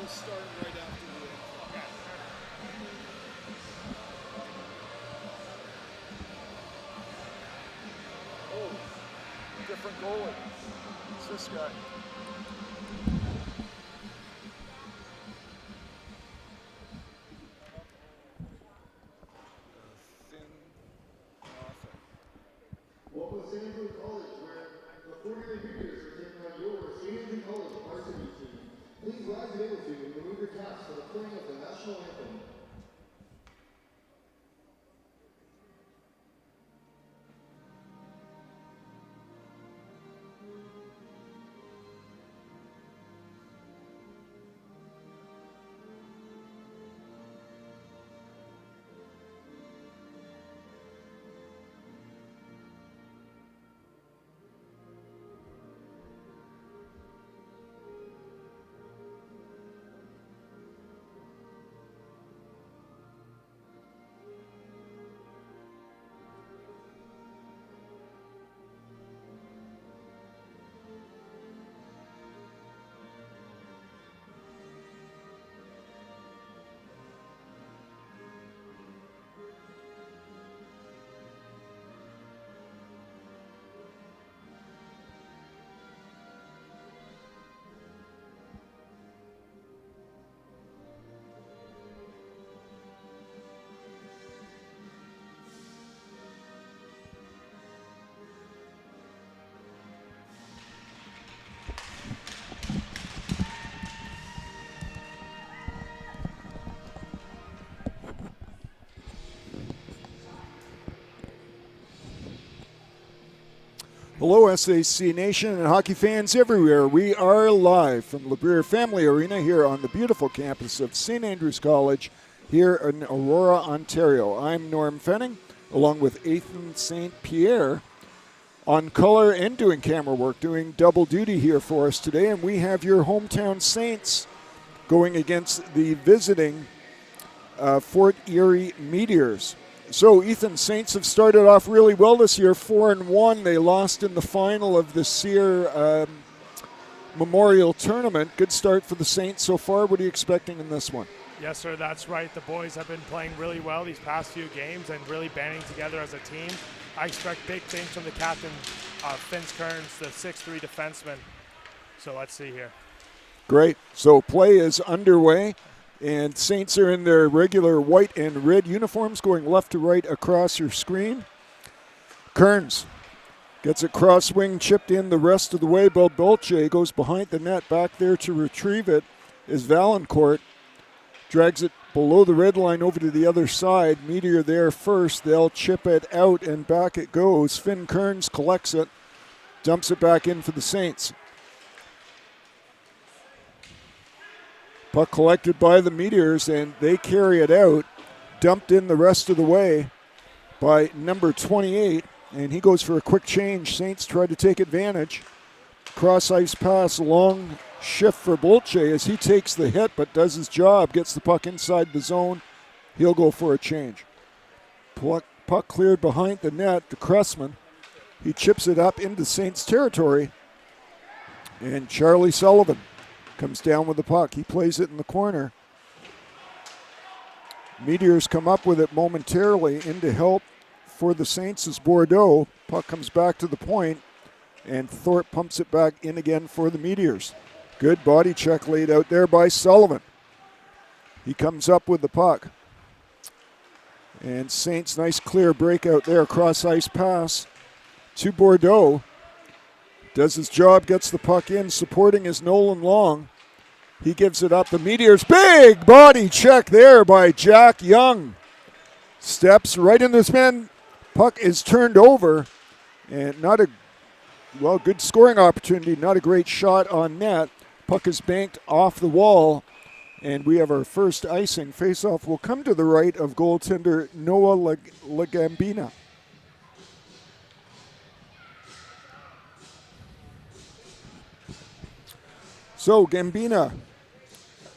starting right after the rink. Oh, different goalie. It's this guy. Thin nothing. Welcome to St. Andrew College, where the 40 Meteors are taking on your St. Andrew College varsity team. Please rise and able to remove your caps for the playing of the national anthem. Hello, SAC Nation and hockey fans everywhere. We are live from Labrier Family Arena here on the beautiful campus of St. Andrews College here in Aurora, Ontario. I'm Norm Fenning, along with Ethan St. Pierre, on color and doing camera work, doing double duty here for us today. And we have your hometown Saints going against the visiting Fort Erie Meteors. So, Ethan, Saints have started off really well this year, 4-1. They lost in the final of the Sear Memorial Tournament. Good start for the Saints so far. What are you expecting in this one? Yes, sir, that's right. The boys have been playing really well these past few games and really banding together as a team. I expect big things from the captain, Vince Kearns, the 6'3" defenseman. So let's see here. Great. So play is underway. And Saints are in their regular white and red uniforms going left to right across your screen. Kearns gets it cross wing, chipped in the rest of the way. Dolce goes behind the net. Back there to retrieve it is Valancourt. Drags it below the red line over to the other side. Meteor there first. They'll chip it out and back it goes. Finn Kearns collects it, dumps it back in for the Saints. Puck collected by the Meteors, and they carry it out. Dumped in the rest of the way by number 28, and he goes for a quick change. Saints try to take advantage. Cross-ice pass, long shift for Dolce as he takes the hit, but does his job, gets the puck inside the zone. He'll go for a change. Puck cleared behind the net to Cressman. He chips it up into Saints territory, and Charlie Sullivan comes down with the puck. He plays it in the corner. Meteors come up with it momentarily into help for the Saints as Bordeaux. Puck comes back to the point, and Thorpe pumps it back in again for the Meteors. Good body check laid out there by Sullivan. He comes up with the puck. And Saints, nice clear breakout there. Cross-ice pass to Bordeaux. Does his job, gets the puck in. Supporting is Nolan Long. He gives it up. The Meteors, big body check there by Jack Young. Steps right in this man. Puck is turned over. And not a, good scoring opportunity. Not a great shot on net. Puck is banked off the wall. And we have our first icing. Face-off will come to the right of goaltender Noah Lagambina. So Gambina,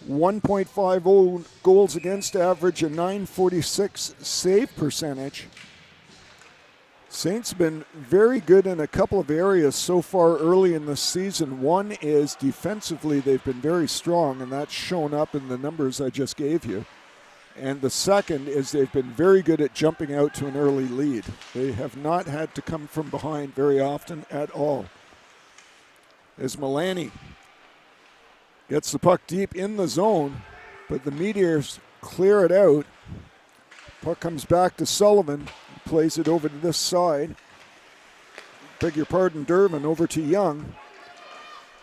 1.50 goals against average, a .946 save percentage. Saints been very good in a couple of areas so far early in the season. One is defensively they've been very strong, and that's shown up in the numbers I just gave you. And the second is they've been very good at jumping out to an early lead. They have not had to come from behind very often at all. As Milani gets the puck deep in the zone, but the Meteors clear it out. Puck comes back to Sullivan, plays it over to this side. Beg your pardon, Durbin over to Young.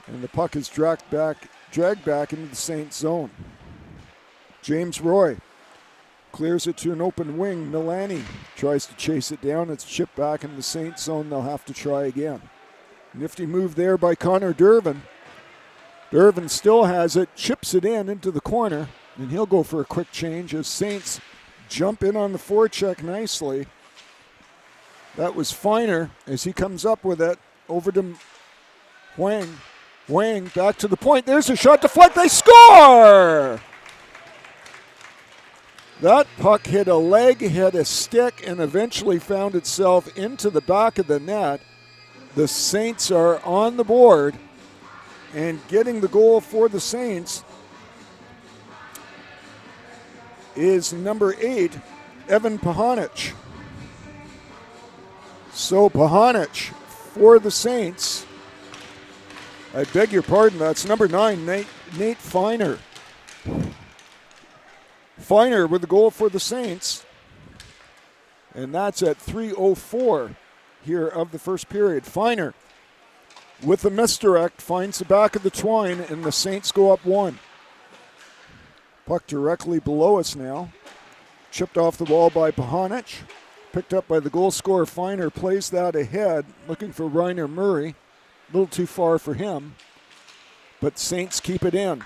And the puck is dragged back into the Saints zone. James Roy clears it to an open wing. Milani tries to chase it down. It's chipped back in the Saints zone. They'll have to try again. Nifty move there by Connor Durbin. Durbin still has it, chips it into the corner, and he'll go for a quick change as Saints jump in on the forecheck nicely. That was Feiner as he comes up with it over to Wang. Wang back to the point. There's a shot deflect. They score! That puck hit a leg, hit a stick, and eventually found itself into the back of the net. The Saints are on the board, and getting the goal for the Saints is number 8, Evan Pahanich. So Pahanich for the Saints. I beg your pardon, that's number 9, Nate Feiner. Feiner with the goal for the Saints. And that's at 3:04 here of the first period. Feiner with the misdirect finds the back of the twine, and the Saints go up 1. Puck directly below us now. Chipped off the wall by Pahanich. Picked up by the goal scorer. Feiner plays that ahead, looking for Reiner Murray. A little too far for him. But Saints keep it in.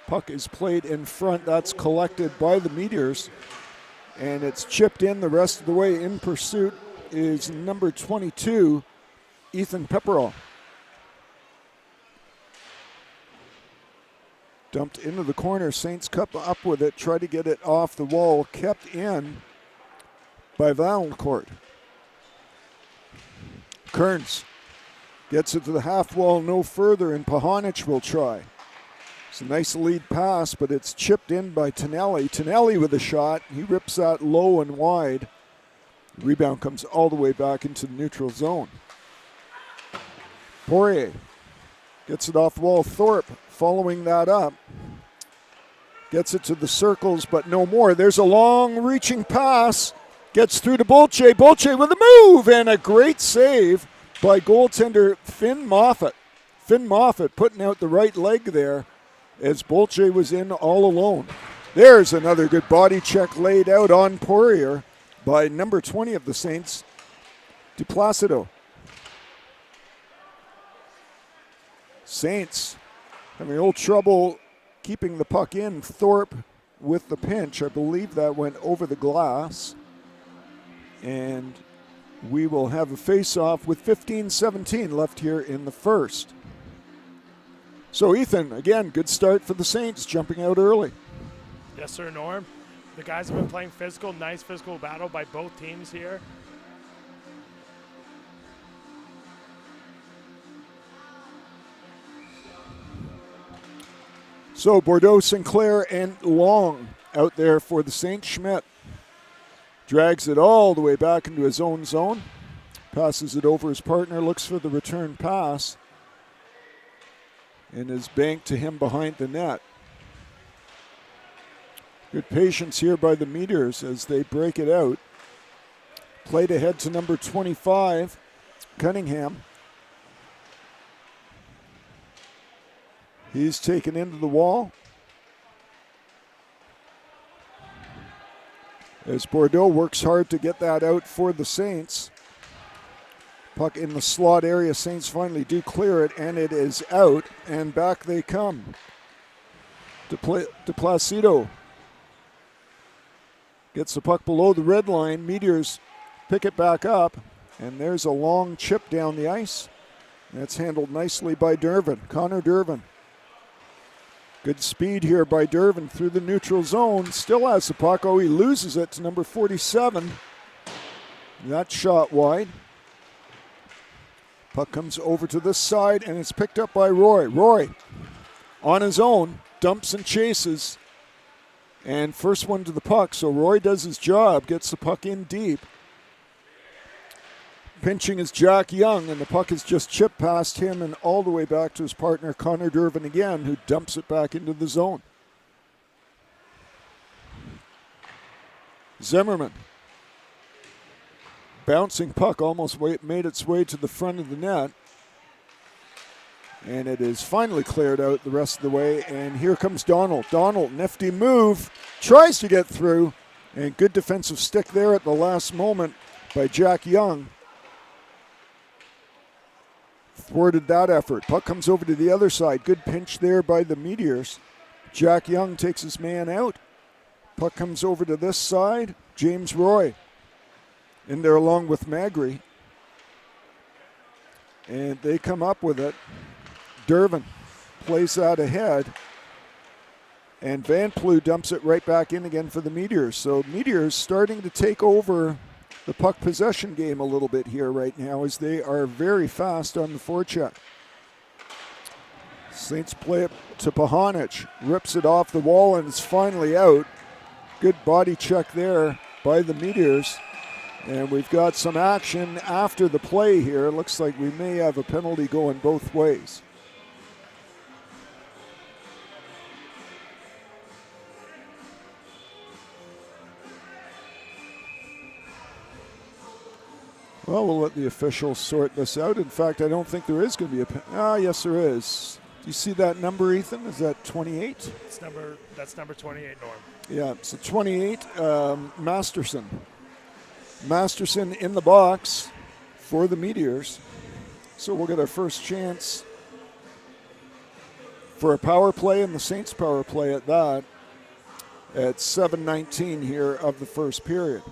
Puck is played in front. That's collected by the Meteors. And it's chipped in the rest of the way. In pursuit is number 22, Ethan Pepperell. Dumped into the corner. Saints cup up with it. Try to get it off the wall. Kept in by Valancourt. Kearns gets it to the half wall no further, and Pahanich will try. It's a nice lead pass, but it's chipped in by Tonelli. Tonelli with a shot. He rips that low and wide. The rebound comes all the way back into the neutral zone. Poirier gets it off the wall. Thorpe following that up. Gets it to the circles, but no more. There's a long reaching pass. Gets through to Bolche. Bolche with a move and a great save by goaltender Finn Moffat. Finn Moffat putting out the right leg there as Bolche was in all alone. There's another good body check laid out on Poirier by number 20 of the Saints, DePlacido. Saints having a little trouble keeping the puck in. Thorpe with the pinch. I believe that went over the glass. And we will have a face-off with 15-17 left here in the first. So Ethan, again, good start for the Saints, jumping out early. Yes, sir, Norm. The guys have been playing physical, nice physical battle by both teams here. So Bordeaux, Sinclair, and Long out there for the Saints. Schmidt drags it all the way back into his own zone. Passes it over his partner, looks for the return pass, and is banked to him behind the net. Good patience here by the Meteors as they break it out. Played ahead to number 25, Cunningham. He's taken into the wall. As Bordeaux works hard to get that out for the Saints. Puck in the slot area. Saints finally do clear it, and it is out, and back they come. DePlacido gets the puck below the red line. Meteors pick it back up, and there's a long chip down the ice. That's handled nicely by Durbin, Connor Durbin. Good speed here by Durbin through the neutral zone. Still has the puck. Oh, he loses it to number 47. That shot wide. Puck comes over to this side, and it's picked up by Roy. Roy, on his own, dumps and chases. And first one to the puck, so Roy does his job, gets the puck in deep. Pinching is Jack Young, and the puck is just chipped past him and all the way back to his partner, Connor Dervin again, who dumps it back into the zone. Zimmerman. Bouncing puck almost made its way to the front of the net. And it is finally cleared out the rest of the way. And here comes Donald. Donald, nifty move, tries to get through. And good defensive stick there at the last moment by Jack Young. Thwarted that effort. Puck comes over to the other side. Good pinch there by the Meteors. Jack Young takes his man out. Puck comes over to this side. James Roy in there along with Magri. And they come up with it. Dervin plays that ahead. And Van Plu dumps it right back in again for the Meteors. So Meteors starting to take over the puck possession game a little bit here right now as they are very fast on the forecheck. Saints play it to Pahanich. Rips it off the wall and it's finally out. Good body check there by the Meteors. And we've got some action after the play here. Looks like we may have a penalty going both ways. Well, we'll let the officials sort this out. In fact, I don't think there is going to be a yes, there is. Do you see that number, Ethan? Is that 28? That's number 28, Norm. Yeah, so 28, Masterson. Masterson in the box for the Meteors. So we'll get our first chance for a power play, and the Saints power play at that at 7:19 here of the first period.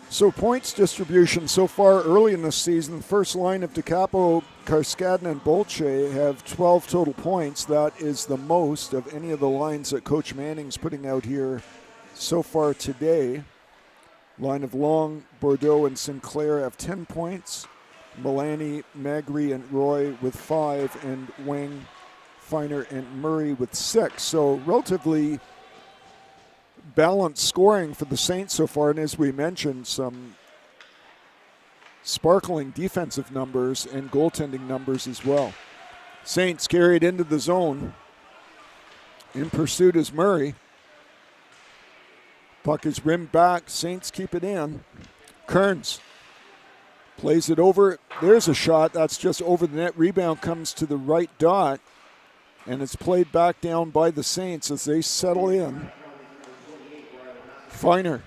So points distribution so far early in this season, the first line of DeCapo, Karskadin, and Bolche have 12 total points. That is the most of any of the lines that Coach Manning's putting out here so far today. Line of Long, Bordeaux, and Sinclair have 10 points. Milani, Magri, and Roy with 5, and Wing, Feiner, and Murray with 6. So relatively balanced scoring for the Saints so far, and as we mentioned, some sparkling defensive numbers and goaltending numbers as well. Saints carried into the zone. In pursuit is Murray. Puck is rimmed back. Saints keep it in. Kearns plays it over. There's a shot. That's just over the net. Rebound comes to the right dot, and it's played back down by the Saints as they settle in. Feiner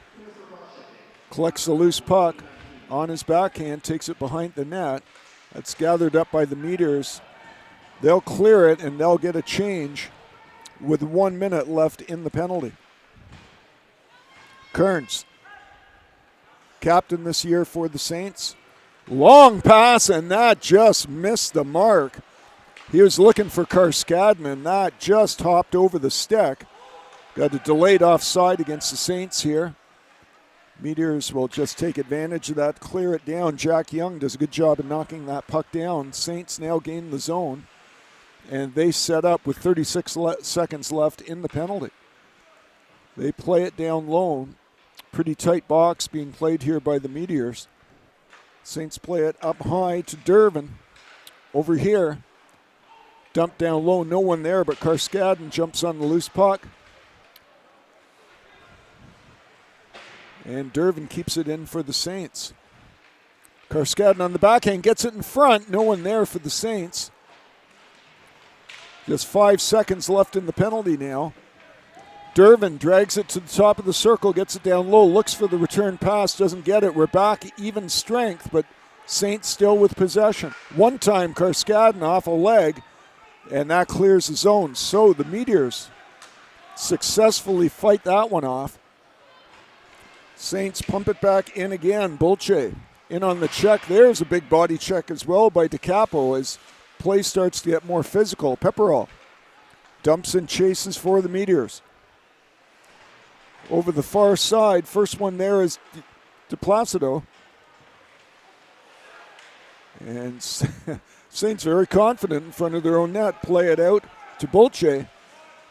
collects the loose puck on his backhand, takes it behind the net. That's gathered up by the Meteors. They'll clear it, and they'll get a change with 1 minute left in the penalty. Kearns, captain this year for the Saints. Long pass, and that just missed the mark. He was looking for Karskadin, and that just hopped over the stick. Got a delayed offside against the Saints here. Meteors will just take advantage of that, clear it down. Jack Young does a good job of knocking that puck down. Saints now gain the zone, and they set up with 36 seconds left in the penalty. They play it down low. Pretty tight box being played here by the Meteors. Saints play it up high to Dervin. Over here, dumped down low, no one there, but Karskadin jumps on the loose puck. And Dervin keeps it in for the Saints. Karskadin on the backhand gets it in front. No one there for the Saints. Just 5 seconds left in the penalty now. Dervin drags it to the top of the circle, gets it down low, looks for the return pass, doesn't get it. We're back even strength, but Saints still with possession. One time Karskadin off a leg, and that clears the zone. So the Meteors successfully fight that one off. Saints pump it back in again. Bolche in on the check. There's a big body check as well by DeCapo as play starts to get more physical. Pepperell dumps and chases for the Meteors. over the far side. First one there is DePlacido. And Saints very confident in front of their own net. Play it out to Bolche.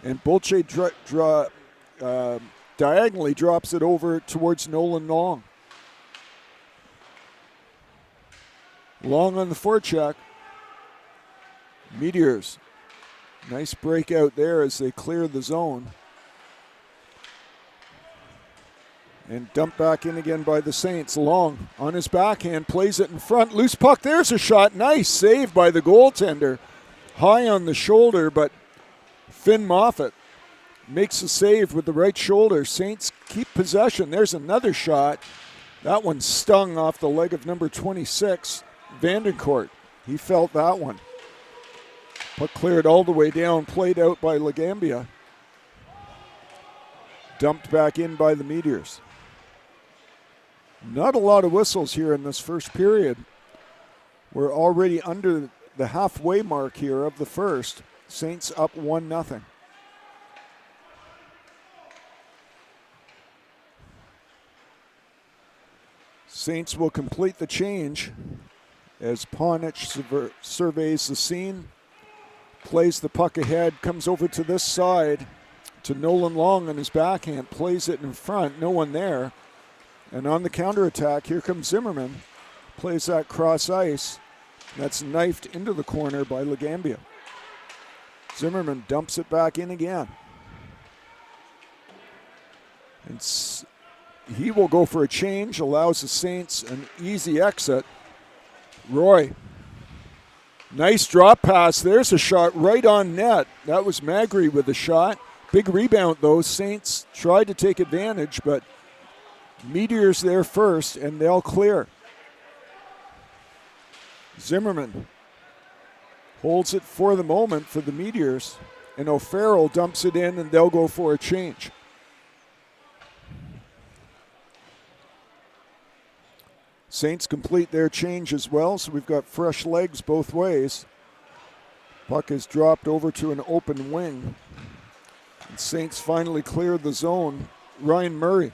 And Bolche diagonally drops it over towards Nolan Long. Long on the forecheck. Meteors. Nice breakout there as they clear the zone. And dumped back in again by the Saints. Long on his backhand, plays it in front. Loose puck, there's a shot. Nice save by the goaltender. High on the shoulder, but Finn Moffat makes the save with the right shoulder. Saints keep possession. There's another shot. That one stung off the leg of number 26, Vandencourt. He felt that one. Puck cleared all the way down, played out by Lagambia. Dumped back in by the Meteors. Not a lot of whistles here in this first period. We're already under the halfway mark here of the first. Saints up 1-0. Saints will complete the change as Ponich surveys the scene, plays the puck ahead, comes over to this side to Nolan Long on his backhand, plays it in front, no one there. And on the counterattack, here comes Zimmerman, plays that cross ice. That's knifed into the corner by Lagambia. Zimmerman dumps it back in again. And he will go for a change, allows the Saints an easy exit. Roy, nice drop pass. There's a shot right on net. That was Magri with the shot. Big rebound though. Saints tried to take advantage, but Meteors there first, and they'll clear. Zimmerman holds it for the moment for the Meteors, and O'Farrell dumps it in, and they'll go for a change. Saints complete their change as well, so we've got fresh legs both ways. Puck is dropped over to an open wing. And Saints finally clear the zone. Ryan Murray.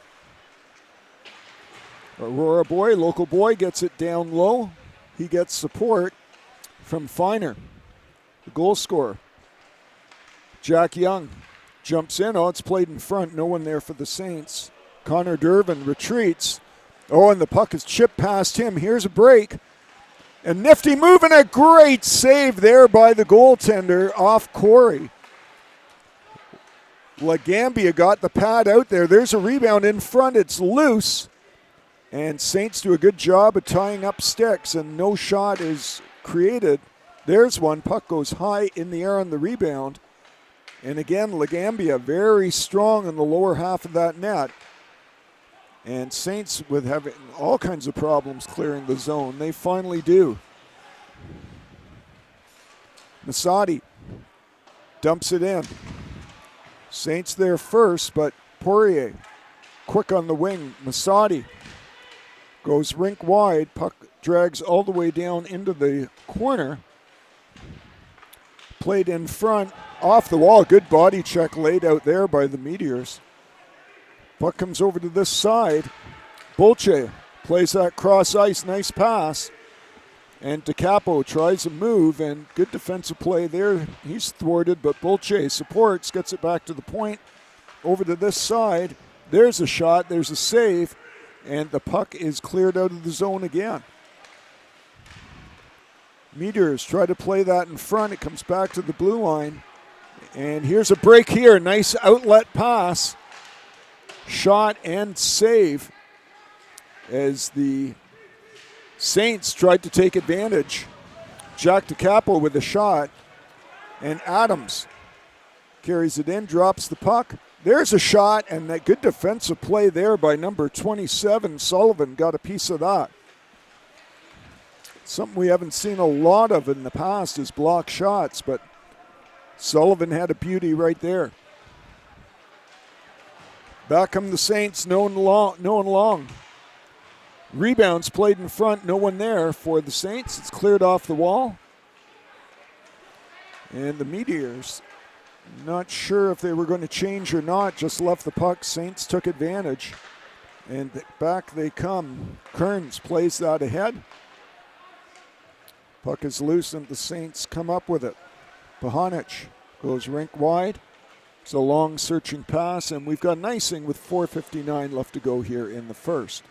Aurora boy, local boy, gets it down low. He gets support from Feiner, the goal scorer. Jack Young jumps in. Oh, it's played in front. No one there for the Saints. Connor Dervin retreats. Oh, and the puck is chipped past him. Here's a break. And Nifty moving, a great save there by the goaltender off Corey. Lagambia got the pad out there. There's a rebound in front. It's loose. And Saints do a good job of tying up sticks, and no shot is created. There's one. Puck goes high in the air on the rebound. And again, Lagambia very strong in the lower half of that net. And Saints with having all kinds of problems clearing the zone. They finally do. Masadi dumps it in. Saints there first, but Poirier quick on the wing. Masadi goes rink wide. Puck drags all the way down into the corner. Played in front, off the wall. Good body check laid out there by the Meteors. Puck comes over to this side. Bolche plays that cross ice. Nice pass. And DeCapo tries a move, and good defensive play there. He's thwarted, but Bolche supports, gets it back to the point. Over to this side. There's a shot. There's a save. And the puck is cleared out of the zone again. Meteors try to play that in front. It comes back to the blue line. And here's a break here. Nice outlet pass. Shot and save as the Saints tried to take advantage. Jack DeCapo with a shot. And Adams carries it in, drops the puck. There's a shot, and that good defensive play there by number 27. Sullivan got a piece of that. Something we haven't seen a lot of in the past is block shots, but Sullivan had a beauty right there. Back come the Saints, no one long. Rebounds played in front, no one there for the Saints. It's cleared off the wall. And the Meteors Not sure if they were going to change or not, just left the puck. Saints took advantage. And back they come. Kearns plays that ahead. Puck is loose and the Saints come up with it. Pahanic goes rink wide. It's a long searching pass, and we've got an icing with 4:59 left to go here in the first.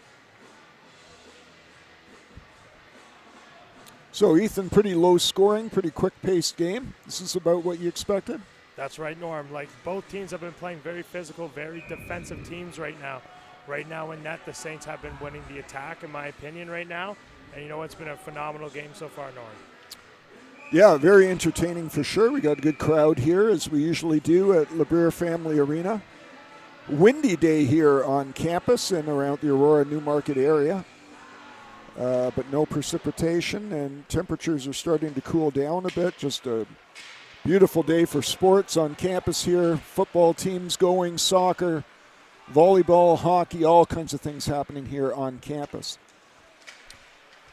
So, Ethan, pretty low scoring, pretty quick-paced game. This is about what you expected? That's right, Norm. Like, both teams have been playing very physical, very defensive teams right now. Right now in net, the Saints have been winning the attack, in my opinion, right now. And you know, it's been a phenomenal game so far, Norm. Yeah, very entertaining for sure. We got a good crowd here, as we usually do at LeBrier Family Arena. Windy day here on campus and around the Aurora Newmarket area. But no precipitation, and temperatures are starting to cool down a bit. Just a beautiful day for sports on campus here. Football teams going, soccer, volleyball, hockey, all kinds of things happening here on campus.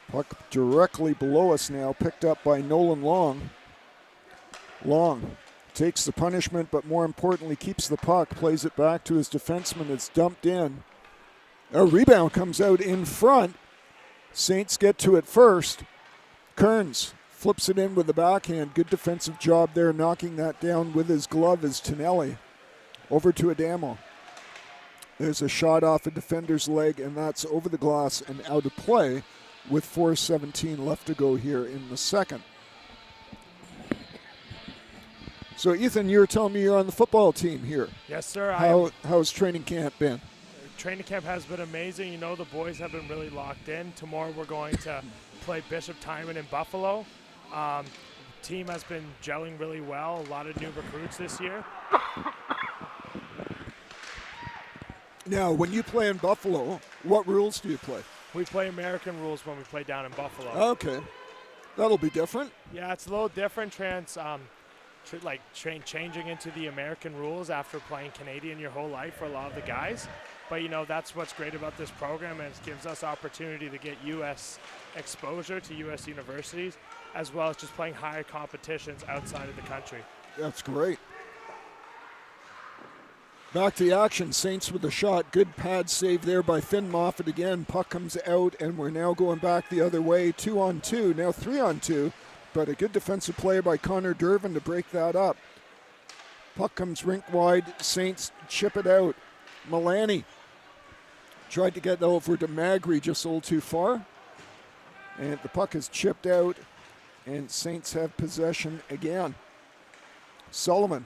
Puck directly below us now, picked up by Nolan Long. Long takes the punishment, but more importantly keeps the puck, plays it back to his defenseman. It's dumped in. A rebound comes out in front. Saints get to it first. Kearns flips it in with the backhand. Good defensive job there, knocking that down with his glove is Tonelli. Over to Adamo. There's a shot off a defender's leg, and that's over the glass and out of play with 4:17 left to go here in the second. So, Ethan, you were telling me you're on the football team here. Yes, sir. How's training camp been? Training camp has been amazing. You know, the boys have been really locked in. Tomorrow we're going to play Bishop Timon in Buffalo. Team has been gelling really well. A lot of new recruits this year. Now, when you play in Buffalo, what rules do you play? We play American rules when we play down in Buffalo. Okay. That'll be different. Yeah, it's a little different changing into the American rules after playing Canadian your whole life for a lot of the guys. But, you know, that's what's great about this program, and it gives us opportunity to get U.S. exposure to U.S. universities, as well as just playing higher competitions outside of the country. That's great. Back to the action. Saints with a shot. Good pad save there by Finn Moffat again. Puck comes out, and we're now going back the other way. 2-on-2, now 3-on-2. But a good defensive play by Connor Dervin to break that up. Puck comes rink wide. Saints chip it out. Milani tried to get over to Magri, just a little too far. And the puck is chipped out, and Saints have possession again. Sullivan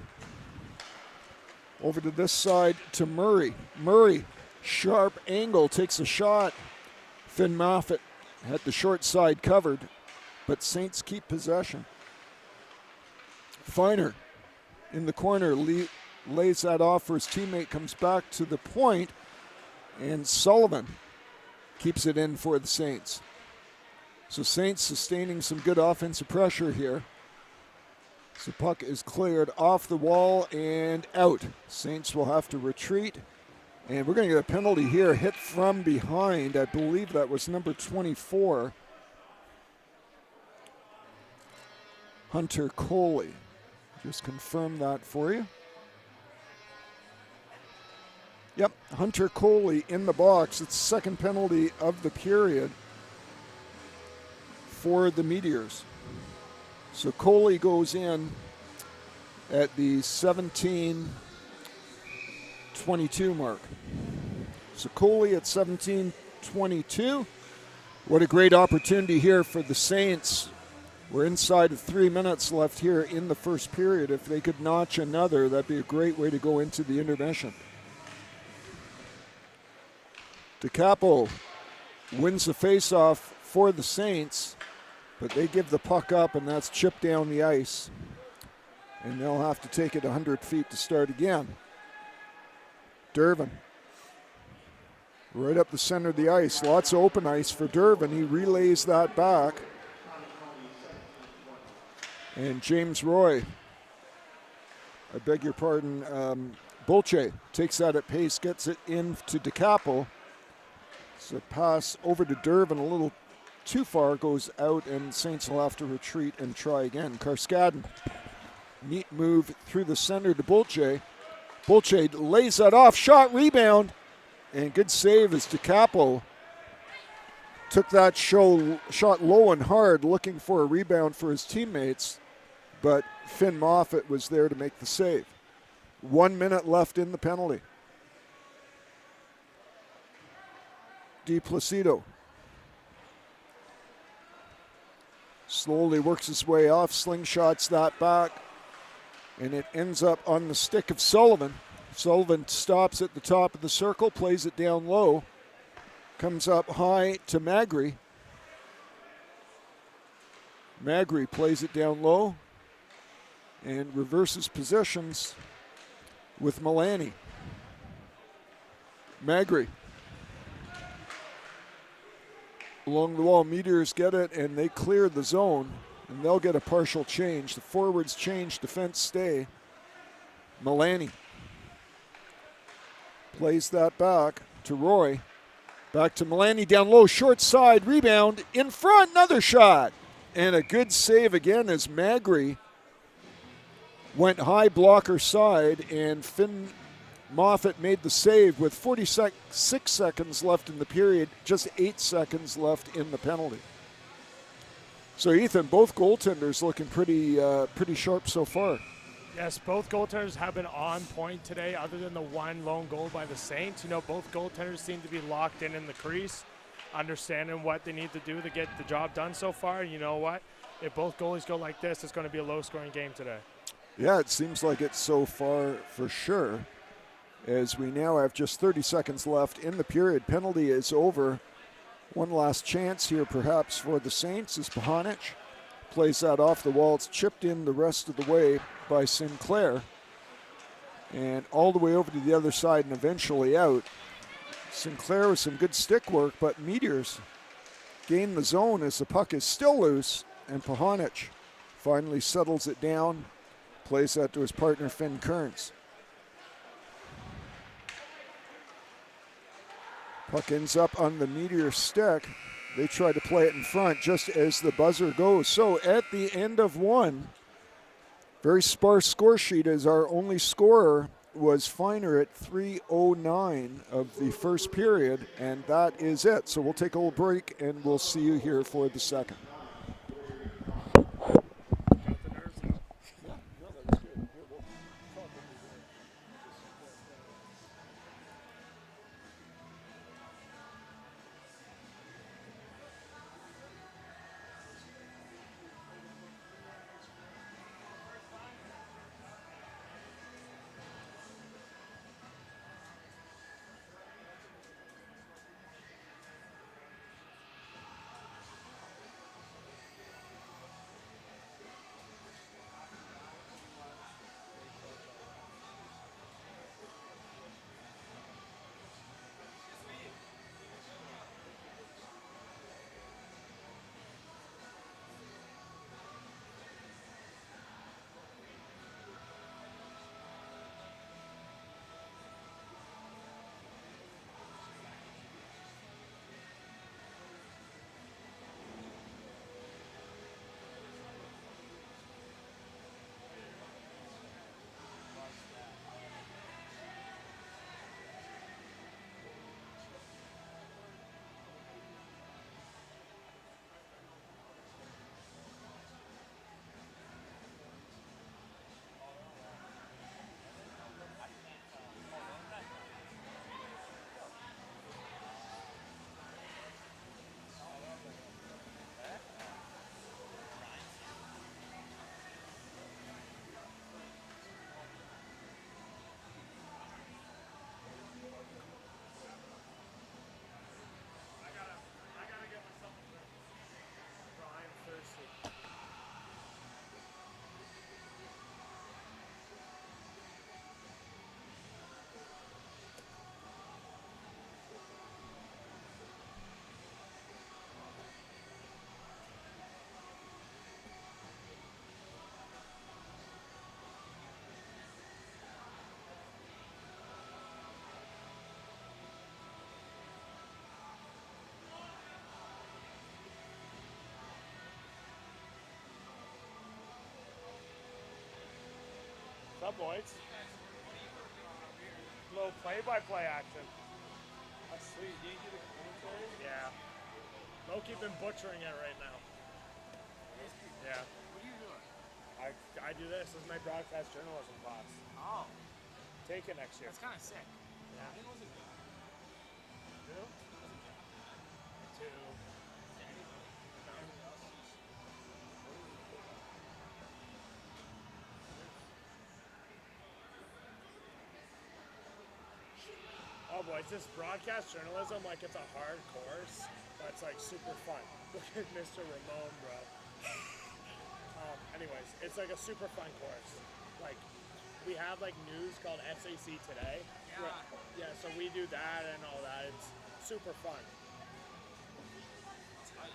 over to this side to Murray. Murray, sharp angle, takes a shot. Finn Moffat had the short side covered, but Saints keep possession. Feiner in the corner lays that off for his teammate, comes back to the point, and Sullivan keeps it in for the Saints. So Saints sustaining some good offensive pressure here. So puck is cleared off the wall and out. Saints will have to retreat. And we're going to get a penalty here, hit from behind. I believe that was number 24. Hunter Coley. Just confirm that for you. Yep, Hunter Coley in the box. It's the second penalty of the period for the Meteors. So Coley goes in at the 17:22 mark. So Coley at 17:22. What a great opportunity here for the Saints. We're inside of 3 minutes left here in the first period. If they could notch another, that'd be a great way to go into the intermission. DeCapo wins the faceoff for the Saints, but they give the puck up, and that's chipped down the ice. And they'll have to take it 100 feet to start again. Dervin. Right up the center of the ice. Lots of open ice for Dervin. He relays that back. And James Roy, I beg your pardon, Bolche takes that at pace, gets it in to DeCapo. So pass over to Dervin a little too far, goes out, and Saints will have to retreat and try again. Karskadin Neat move through the center to Bolche. Bolche lays that off, shot, rebound, and good save as DiCapo took that shot low and hard, looking for a rebound for his teammates, but Finn Moffitt was there to make the save. 1 minute left in the penalty. DiPlacido slowly works his way off, slingshots that back, and it ends up on the stick of Sullivan. Sullivan stops at the top of the circle, plays it down low, comes up high to Magri. Magri plays it down low and reverses positions with Milani. Magri. Along the wall, Meteors get it, and they clear the zone, and they'll get a partial change. The forwards change, defense stay. Milani plays that back to Roy. Back to Milani down low, short side, rebound, in front, another shot. And a good save again as Magri went high blocker side, and Finn Moffitt made the save with 46 seconds left in the period, just 8 seconds left in the penalty. So Ethan, both goaltenders looking pretty sharp so far. Yes, both goaltenders have been on point today, other than the one lone goal by the Saints. You know, both goaltenders seem to be locked in the crease, understanding what they need to do to get the job done so far. And you know what? If both goalies go like this, it's going to be a low-scoring game today. Yeah, it seems like it so far for sure, as we now have just 30 seconds left in the period. Penalty is over. One last chance here perhaps for the Saints as Pahanic plays that off the wall. It's chipped in the rest of the way by Sinclair, and all the way over to the other side and eventually out. Sinclair with some good stick work, but Meteors gain the zone as the puck is still loose, and Pahanic finally settles it down, plays that to his partner Finn Kearns. Puck ends up on the Meteor stick. They try to play it in front just as the buzzer goes. So at the end of one, very sparse score sheet as our only scorer was Feiner at 3:09 of the first period, and that is it. So we'll take a little break, and we'll see you here for the second. up, boys? Little play-by-play action. That's sweet. Do you do the commentary? Yeah. Loki been butchering it right now. Yeah. What are you doing? I do this. This is my broadcast journalism class. Oh, Take it next year. that's kind of sick. Yeah. I think it was a good. Two. Oh boy, it's this broadcast journalism, like it's a hard course, but it's like super fun. Look at Mr. Ramon, bro. Anyways, it's like a super fun course. Like, we have like news called SAC Today. Yeah. Yeah, so we do that and all that. It's super fun. Tight.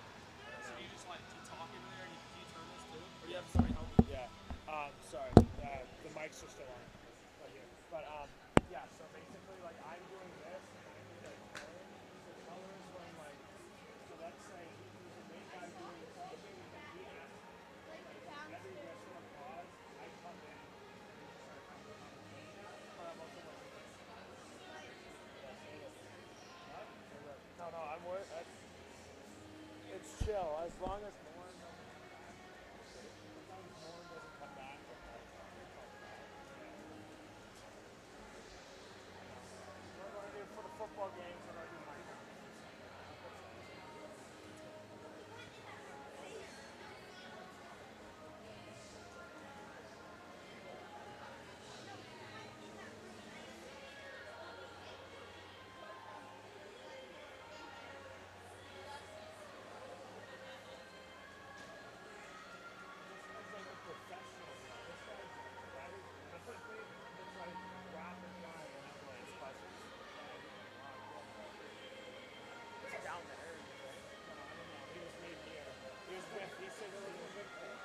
So you just like, do you talk in there and you turn this too? Or you have somebody help you? Yeah. Sorry, the mics are still on right here. But yeah. So basically, like I'm doing this, and I do like color. So color is when like, so let's say there's a main guy doing something, and he asks, like every whistle or pause, I come in and just start having a conversation. But I'm also working this. What? No, I'm worried. It's chill as long as Lauren doesn't come back. As long as Lauren doesn't come back. What do I do for the football games? What do I do my time? It's like a professional guy. This guy's that is typically it's like rapid fire and everyone's questions. It's down there. No, I don't know. He was made here. He was with. He's sitting over the big thing.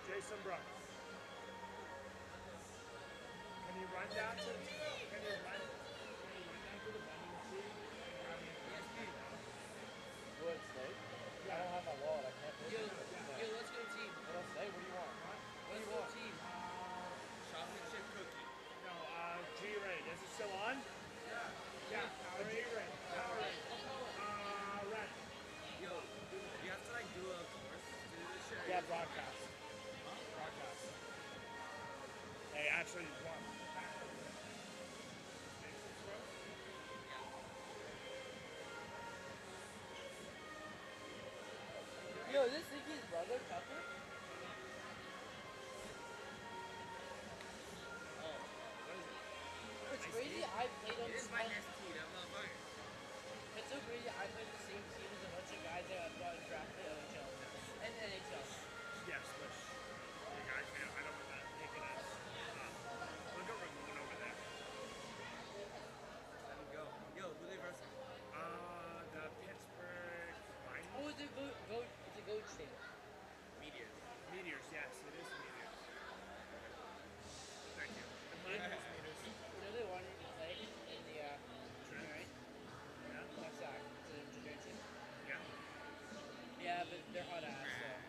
Jason Brooks. Can you run down to the vending machine and grab me a drink? What, steak? Yeah. I don't have my wallet. I can't pay Yo, for it. yo, let's go team. What else, steak? What do you want? Let's go team. Chocolate chip cookie. No, G-Ray. Is it still on? Yeah. G-Ray. Powerade. Red. Yo, you have to like do a course to do this shit. Yeah, broadcast. Broadcast. Hey, actually, one. Yo, is this Ziggy's brother, Tucker? Oh, what is it? It's crazy. I played on This this is my one. ST, that motherfucker. It's so crazy. I played the same team as a bunch of guys that got drafted OHL and NHL. Yes, but I don't want that. Take it as. Look at Ramon over there. Let him go. Yo, who they versing? The Pittsburgh Lightning. Oh, it's a goat thing. Meteors. Meteors, yes, it is Meteors. Thank you. You know they wanted to play in the junior, right? Yeah. That's that. It's a junior team. Yeah. Yeah, but they're hot ass. So.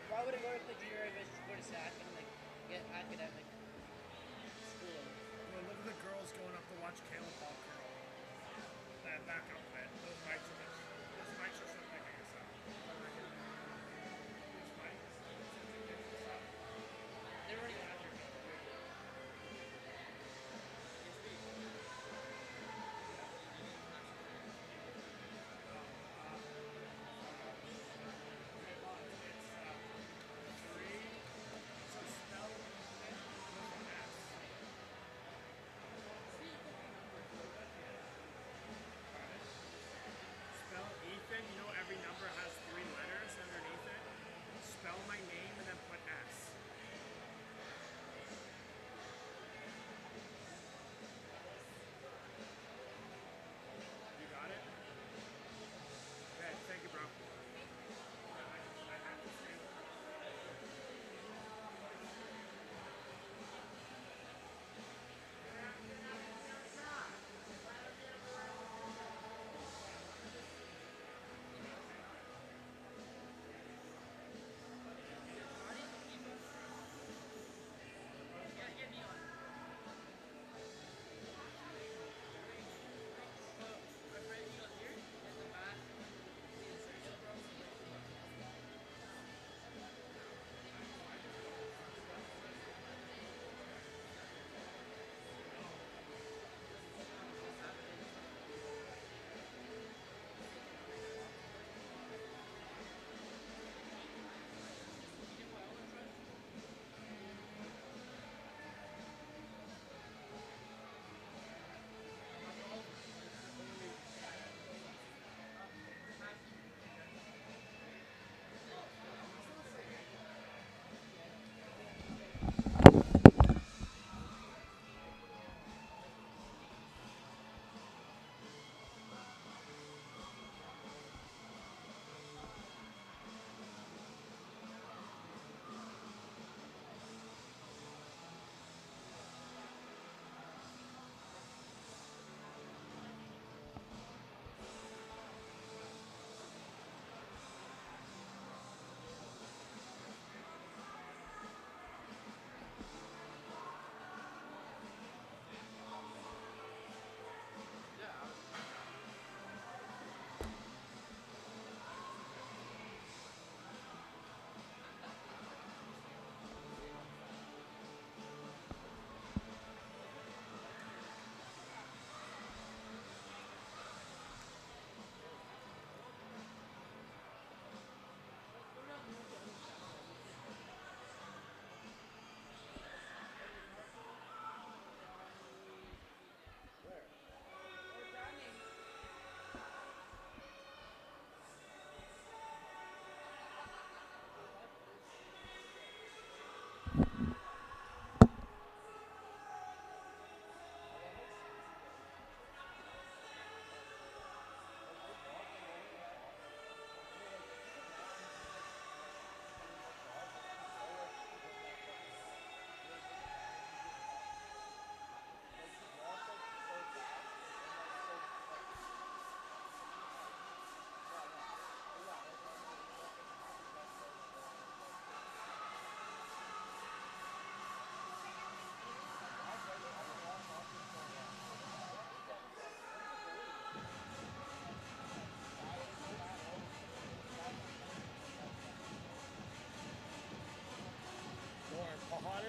Why would I go to play junior if I just go to SAC and like get academic school? Well, look at the girls going up to watch Caleb Ball curl. That back up bit. Those mics are still picking us up. Which mics? They're already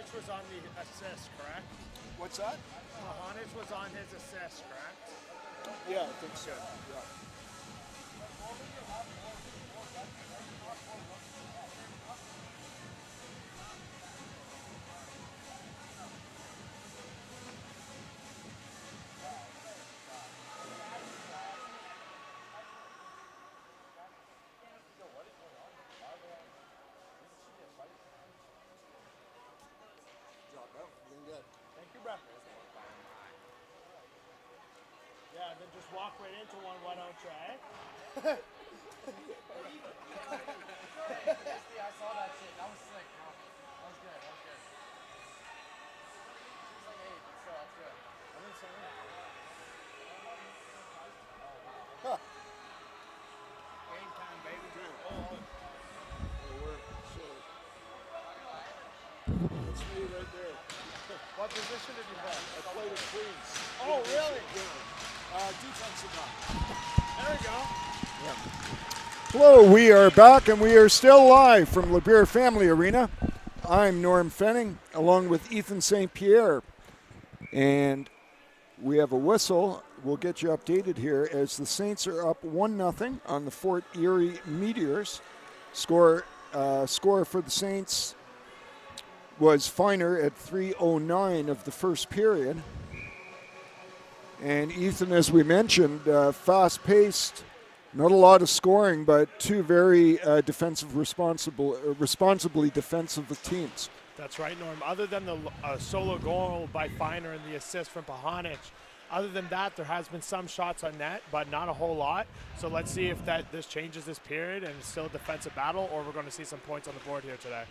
Pahanich was on the assist, correct? What's that? Pahanich was on his assist, correct? Yeah, I think so. Yeah. Thank you, bro. Yeah, then just walk right into one, why don't you, eh? Yeah, I saw that shit. That was sick, bro. That was good. That was good. It's like 8, but still, that's good. I think so, yeah. Game time, baby. That's me right there. What position did you play? I played at Queens. Oh, really? Defensive line. There we go. Hello, we are back and we are still live from LeBeer Family Arena. I'm Norm Fenning along with Ethan St. Pierre. And we have a whistle. We'll get you updated here as the Saints are up 1-0 on the Fort Erie Meteors. Score for the Saints was Finer at 3:09 of the first period. And Ethan, as we mentioned, fast-paced, not a lot of scoring, but two very responsibly defensive teams. That's right, Norm. Other than the solo goal by Finer and the assist from Pahanich, other than that, there has been some shots on net, but not a whole lot. So let's see if this changes this period and it's still a defensive battle, or we're going to see some points on the board here today.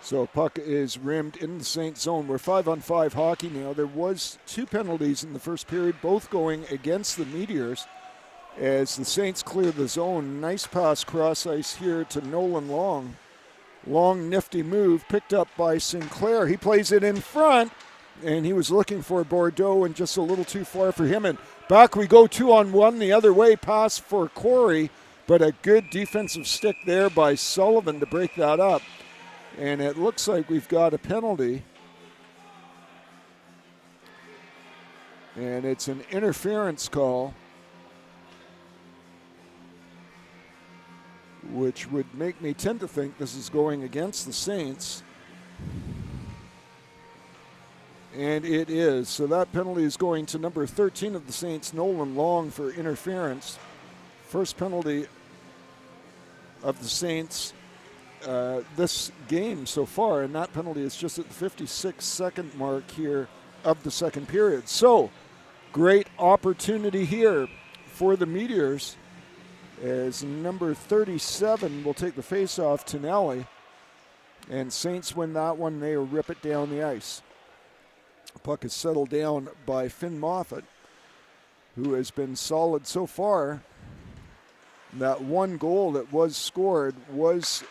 So puck is rimmed in the Saints zone. We're 5-on-5 hockey now. There was 2 penalties in the first period, both going against the Meteors as the Saints clear the zone. Nice pass cross ice here to Nolan Long. Long, nifty move picked up by Sinclair. He plays it in front, and he was looking for Bordeaux and just a little too far for him. And back we go 2-on-1 the other way. Pass for Corey, but a good defensive stick there by Sullivan to break that up. And it looks like we've got a penalty. And it's an interference call, which would make me tend to think this is going against the Saints. And it is. So that penalty is going to number 13 of the Saints, Nolan Long, for interference. First penalty of the Saints this game so far, and that penalty is just at the 56-second mark here of the second period. So, great opportunity here for the Meteors as number 37 will take the face-off, Tonelli, and Saints win that one. They rip it down the ice. The puck is settled down by Finn Moffat, who has been solid so far. That one goal that was scored was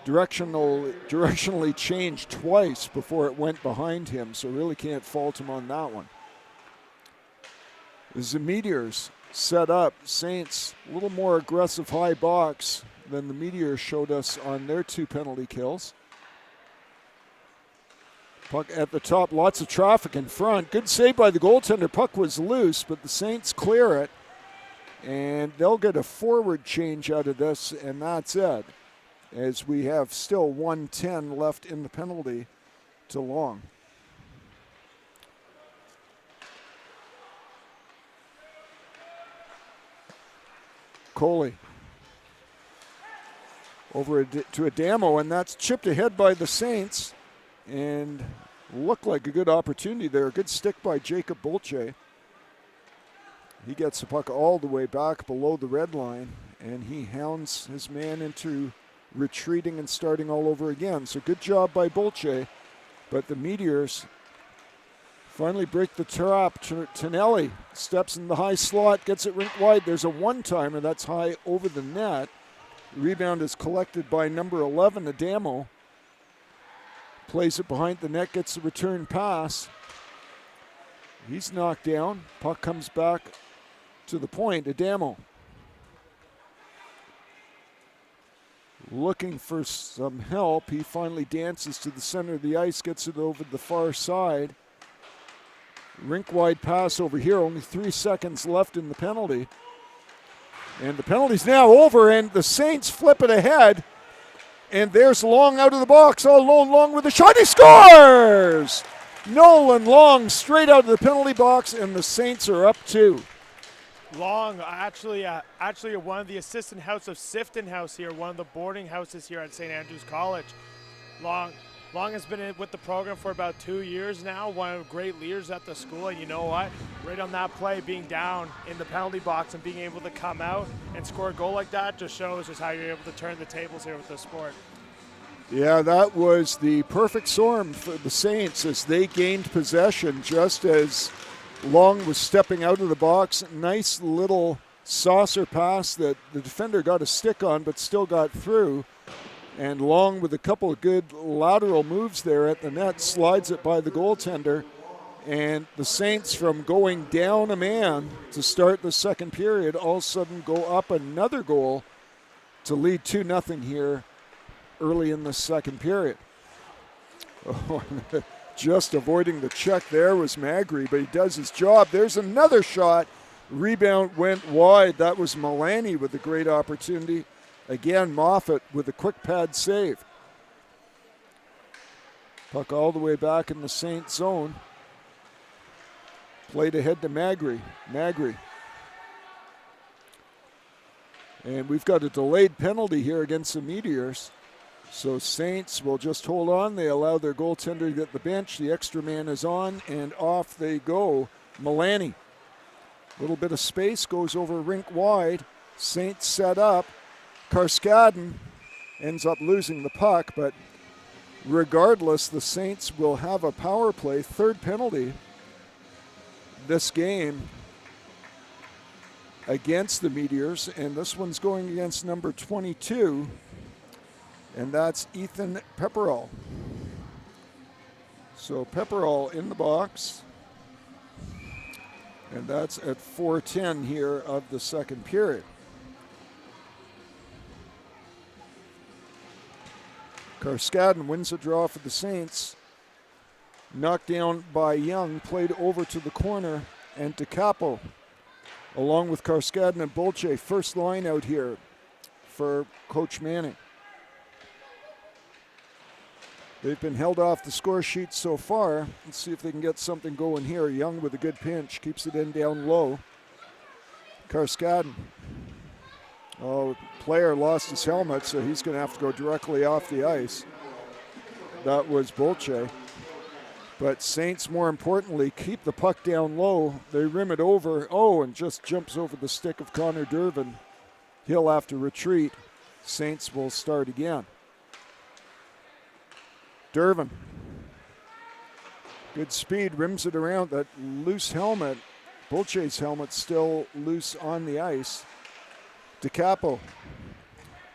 directionally changed twice before it went behind him, so really can't fault him on that one. As the Meteors set up, Saints a little more aggressive high box than the Meteors showed us on their 2 penalty kills. Puck at the top, lots of traffic in front. Good save by the goaltender. Puck was loose, but the Saints clear it. And they'll get a forward change out of this, and that's it, as we have still 1:10 left in the penalty to Long. Coley over to Adamo, and that's chipped ahead by the Saints, and looked like a good opportunity there. A good stick by Jacob Bolche. He gets the puck all the way back below the red line, and he hounds his man into retreating and starting all over again. So good job by Bolche, but the Meteors finally break the trap. Tonelli steps in the high slot, gets it rink wide. There's a one-timer that's high over the net. The rebound is collected by number 11, Adamo. Plays it behind the net, gets the return pass. He's knocked down. Puck comes back to the point. Adamo looking for some help. He finally dances to the center of the ice, gets it over the far side. Rink-wide pass over here, only 3 seconds left in the penalty. And the penalty's now over, and the Saints flip it ahead. And there's Long out of the box, all alone, Long with a shot. He scores! Nolan Long straight out of the penalty box, and the Saints are up 2. Long, actually one of the assistant house of Sifton House here, one of the boarding houses here at St. Andrews College. Long has been with the program for about 2 years now, one of the great leaders at the school, and you know what? Right on that play, being down in the penalty box and being able to come out and score a goal like that just shows us how you're able to turn the tables here with the sport. Yeah, that was the perfect storm for the Saints as they gained possession just as Long was stepping out of the box. Nice little saucer pass that the defender got a stick on but still got through. And Long, with a couple of good lateral moves there at the net, slides it by the goaltender. And the Saints, from going down a man to start the second period, all of a sudden go up another goal to lead 2-0 here early in the second period. Oh, just avoiding the check there was Magri, but he does his job. There's another shot. Rebound went wide. That was Milani with a great opportunity. Again, Moffat with a quick pad save. Puck all the way back in the Saints zone. Played ahead to Magri. And we've got a delayed penalty here against the Meteors. So Saints will just hold on. They allow their goaltender to get the bench. The extra man is on, and off they go. Milani. Little bit of space, goes over rink wide. Saints set up. Karskadin ends up losing the puck, but regardless, the Saints will have a power play. Third penalty this game against the Meteors, and this one's going against number 22, and that's Ethan Pepperell. So Pepperell in the box, and that's at 4:10 here of the second period. Karskadin wins a draw for the Saints. Knocked down by Young, played over to the corner, and DeCapo, along with Karskadin and Bolche, first line out here for Coach Manning. They've been held off the score sheet so far. Let's see if they can get something going here. Young with a good pinch, keeps it in down low. Karskadin. Oh, player lost his helmet, so he's going to have to go directly off the ice. That was Bolche. But Saints, more importantly, keep the puck down low. They rim it over. Oh, and just jumps over the stick of Connor Dervin. He'll have to retreat. Saints will start again. Dervin. Good speed, rims it around. That loose helmet. Bolche's helmet still loose on the ice. DeCapo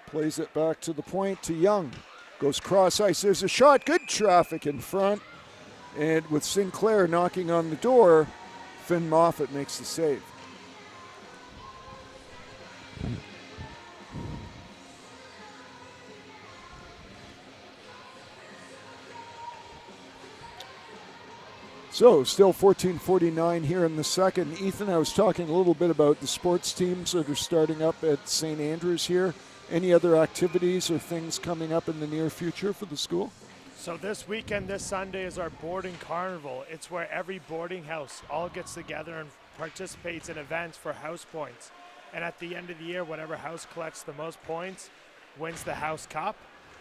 plays it back to the point to Young. Goes cross ice. There's a shot. Good traffic in front. And with Sinclair knocking on the door, Finn Moffat makes the save. So still 14:49 here in the second. Ethan, I was talking a little bit about the sports teams that are starting up at St. Andrews here. Any other activities or things coming up in the near future for the school? So this weekend, this Sunday, is our boarding carnival. It's where every boarding house all gets together and participates in events for house points. And at the end of the year, whatever house collects the most points wins the house cup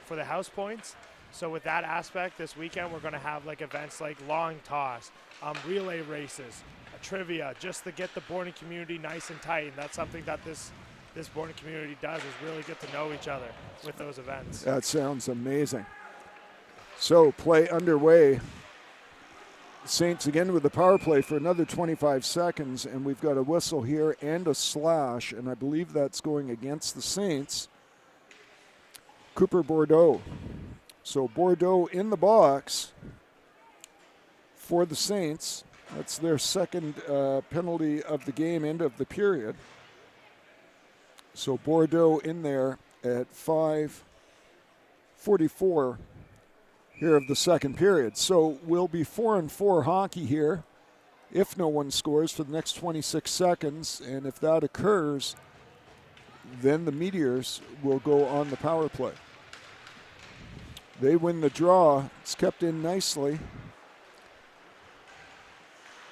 for the house points. So with that aspect, this weekend we're going to have like events like long toss, relay races, trivia, just to get the boarding community nice and tight. And that's something that this boarding community does, is really get to know each other with those events. That sounds amazing. So play underway. Saints again with the power play for another 25 seconds, and we've got a whistle here and a slash, and I believe that's going against the Saints. Cooper Bordeaux. So Bordeaux in the box for the Saints. That's their second penalty of the game, end of the period. So Bordeaux in there at 5 44 here of the second period. So we'll be 4-4 hockey here if no one scores for the next 26 seconds. And if that occurs, then the Meteors will go on the power play. They win the draw. It's kept in nicely.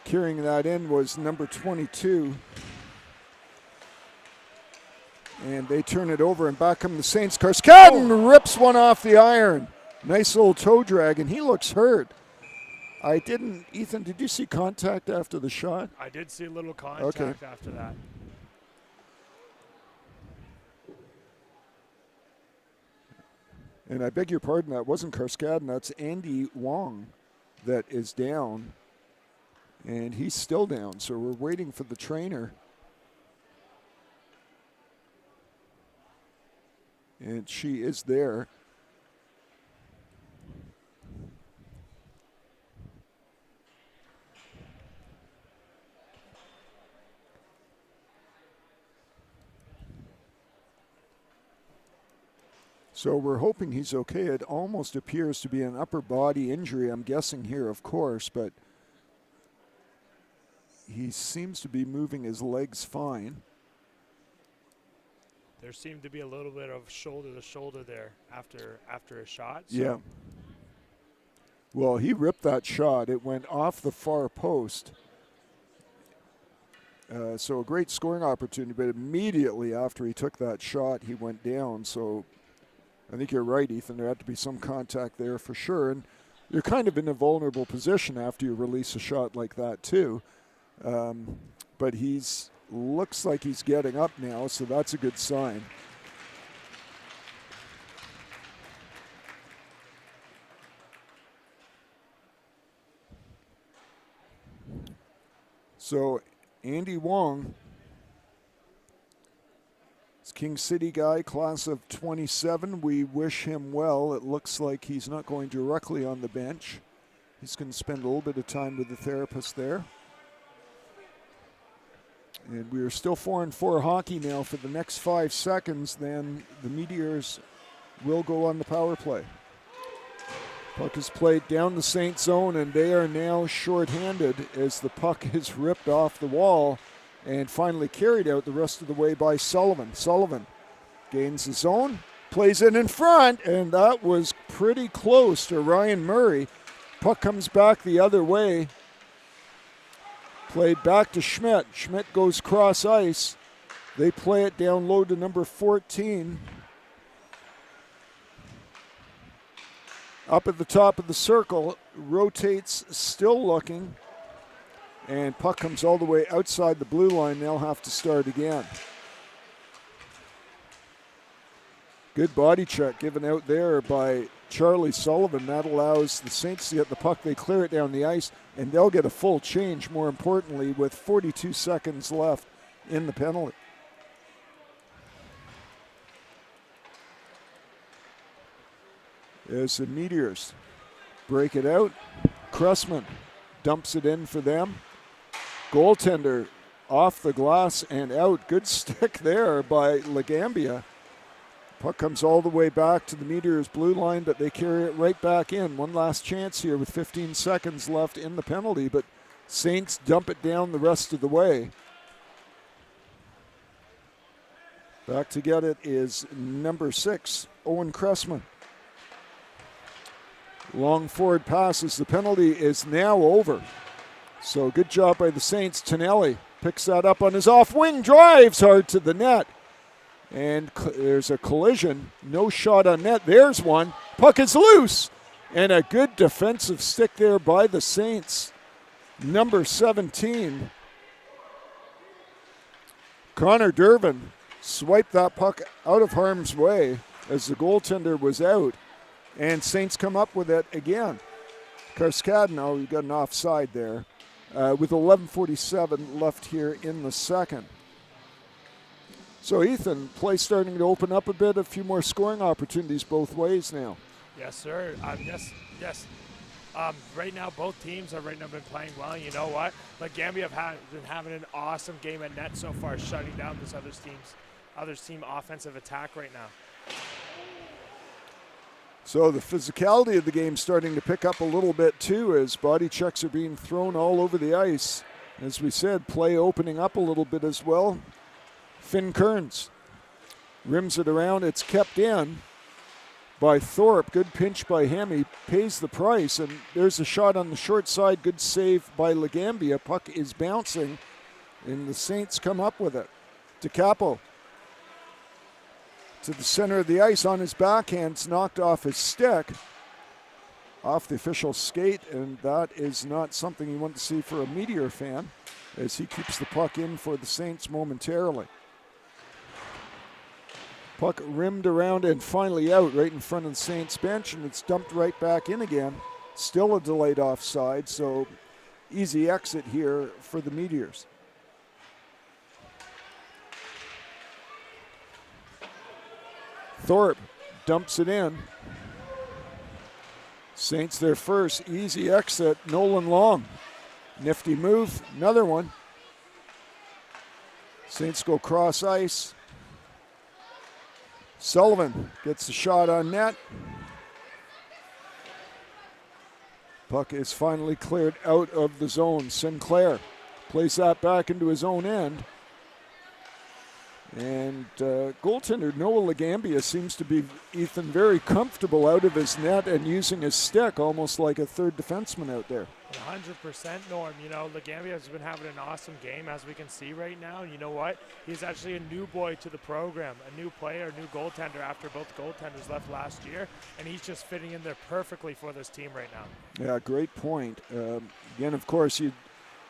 Carrying that in was number 22. And they turn it over, and back come the Saints. Karskadin rips one off the iron. Nice little toe drag, and he looks hurt. Ethan, did you see contact after the shot? I did see a little contact after that. And I beg your pardon, that wasn't Karskadin. That's Andy Wong that is down. And he's still down, so we're waiting for the trainer. And she is there. So we're hoping he's okay. It almost appears to be an upper body injury, I'm guessing here, of course, but he seems to be moving his legs fine. There seemed to be a little bit of shoulder to shoulder there after a shot. So. Yeah. Well, he ripped that shot. It went off the far post. So a great scoring opportunity, but immediately after he took that shot, he went down. So I think you're right, Ethan. There had to be some contact there for sure. And you're kind of in a vulnerable position after you release a shot like that, too. But looks like he's getting up now, so that's a good sign. So Andy Wong, is King City guy, class of 27. We wish him well. It looks like he's not going directly on the bench. He's going to spend a little bit of time with the therapist there. And we are still 4-4 hockey now. For the next 5 seconds, then the Meteors will go on the power play. Puck is played down the Saint zone, and they are now shorthanded as the puck is ripped off the wall and finally carried out the rest of the way by Sullivan. Sullivan gains the zone, plays it in front, and that was pretty close to Ryan Murray. Puck comes back the other way. Played back to Schmidt. Schmidt goes cross ice. They play it down low to number 14. Up at the top of the circle, rotates, still looking. And puck comes all the way outside the blue line. They'll have to start again. Good body check given out there by Charlie Sullivan. That allows the Saints to get the puck. They clear it down the ice, and they'll get a full change, more importantly, with 42 seconds left in the penalty. As the Meteors break it out, Kressman dumps it in for them. Goaltender off the glass and out. Good stick there by Lagambia. Puck comes all the way back to the Meteors' blue line, but they carry it right back in. One last chance here with 15 seconds left in the penalty, but Saints dump it down the rest of the way. Back to get it is number 6, Owen Kressman. Long forward passes. The penalty is now over. So good job by the Saints. Tonelli picks that up on his off wing, drives hard to the net. And there's a collision. No shot on net. There's one. Puck is loose. And a good defensive stick there by the Saints. Number 17. Connor Durbin swiped that puck out of harm's way as the goaltender was out. And Saints come up with it again. Karskadin, we got an offside there. With 11:47 left here in the second. So, Ethan, play starting to open up a bit, a few more scoring opportunities both ways now. Yes, sir. Yes. Right now, both teams have been playing well. You know what? Gambia have been having an awesome game at net so far, shutting down this other team offensive attack right now. So the physicality of the game starting to pick up a little bit too as body checks are being thrown all over the ice. As we said, play opening up a little bit as well. Finn Kearns rims it around. It's kept in by Thorpe. Good pinch by him. He pays the price. And there's a shot on the short side. Good save by Legambia. Puck is bouncing, and the Saints come up with it. DeCapo to the center of the ice on his backhand. It's knocked off his stick, off the official's skate, and that is not something you want to see for a Meteor fan as he keeps the puck in for the Saints momentarily. Puck rimmed around and finally out right in front of the Saints bench, and it's dumped right back in again. Still a delayed offside, so easy exit here for the Meteors. Thorpe dumps it in. Saints their first, easy exit. Nolan Long, nifty move, another one. Saints go cross ice. Sullivan gets the shot on net. Puck is finally cleared out of the zone. Sinclair plays that back into his own end. And goaltender Noah Legambia seems to be, Ethan, very comfortable out of his net and using his stick almost like a third defenseman out there. 100% Norm. You know, Legambia has been having an awesome game, as we can see right now. You know what? He's actually a new boy to the program, a new player, a new goaltender after both goaltenders left last year, and he's just fitting in there perfectly for this team right now. Yeah, great point. Again, of course,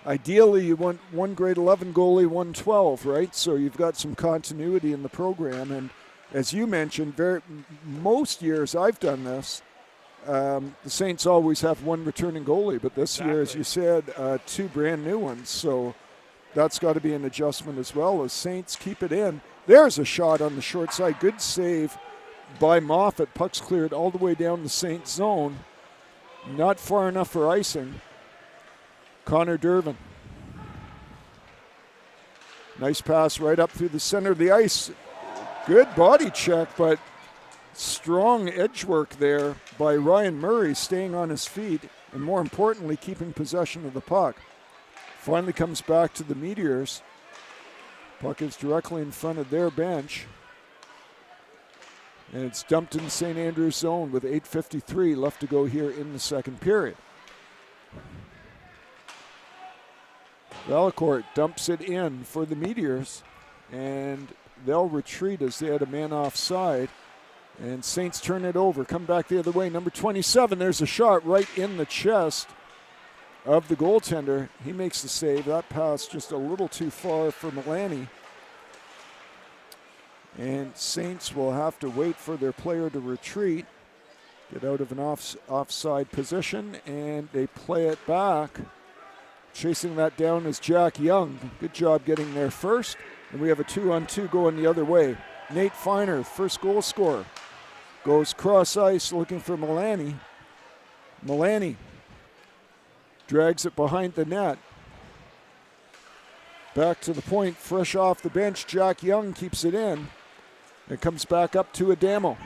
ideally, you want one grade 11 goalie, 112, right? So you've got some continuity in the program. And as you mentioned, most years I've done this, the Saints always have one returning goalie. But this year, as you said, two brand new ones. So that's got to be an adjustment as well as Saints keep it in. There's a shot on the short side. Good save by Moffat. Puck's cleared all the way down the Saints zone. Not far enough for icing. Connor Dervin. Nice pass right up through the center of the ice. Good body check, but strong edge work there by Ryan Murray, staying on his feet and more importantly, keeping possession of the puck. Finally comes back to the Meteors. Puck is directly in front of their bench. And it's dumped in St. Andrew's zone with 8:53 left to go here in the second period. Valacourt dumps it in for the Meteors, and they'll retreat as they had a man offside. And Saints turn it over, come back the other way. Number 27, there's a shot right in the chest of the goaltender. He makes the save. That pass just a little too far for Milani. And Saints will have to wait for their player to retreat, get out of an offside position, and they play it back. Chasing that down is Jack Young. Good job getting there first. And we have a 2-on-2 going the other way. Nate Feiner, first goal scorer, goes cross ice looking for Milani. Milani drags it behind the net. Back to the point, fresh off the bench. Jack Young keeps it in. It comes back up to Adamo.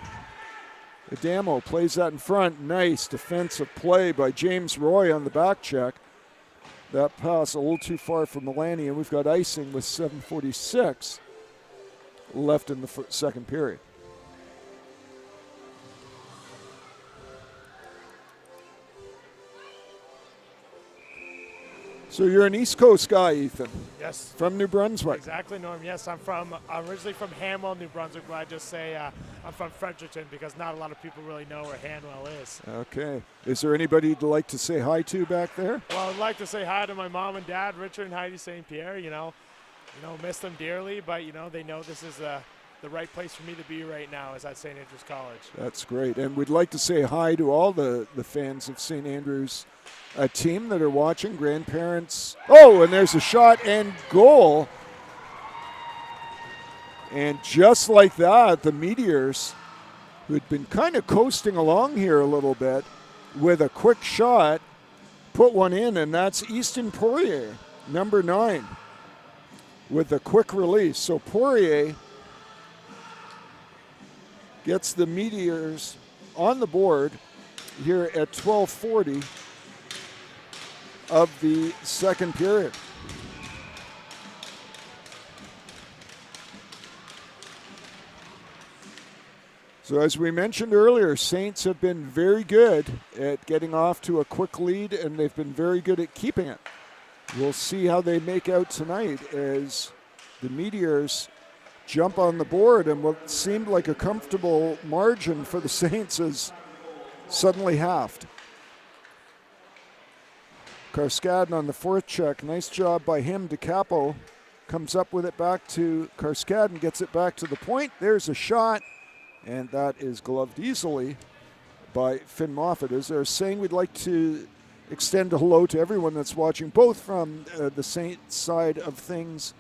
Adamo plays that in front. Nice defensive play by James Roy on the back check. That pass a little too far for Milani, and we've got icing with 7:46 left in the second period. So you're an East Coast guy, Ethan. Yes. From New Brunswick. Exactly, Norm. Yes, I'm originally from Hanwell, New Brunswick, but I just say I'm from Fredericton because not a lot of people really know where Hanwell is. Okay. Is there anybody you'd like to say hi to back there? Well, I'd like to say hi to my mom and dad, Richard and Heidi St. Pierre. You know, miss them dearly, but they know this is the right place for me to be right now is at St. Andrews College. That's great. And we'd like to say hi to all the fans of St. Andrews, a team that are watching, grandparents. Oh, and there's a shot and goal. And just like that, the Meteors, who had been kind of coasting along here a little bit, with a quick shot, put one in, and that's Easton Poirier, number 9, with a quick release. So Poirier gets the Meteors on the board here at 12:40 of the second period. So as we mentioned earlier, Saints have been very good at getting off to a quick lead, and they've been very good at keeping it. We'll see how they make out tonight as the Meteors jump on the board, and what seemed like a comfortable margin for the Saints is suddenly halved. Karskadin on the fourth check. Nice job by him. DeCapo comes up with it back to Karskadin, gets it back to the point. There's a shot. And that is gloved easily by Finn Moffat. As they're saying, we'd like to extend a hello to everyone that's watching, both from the Saints side of things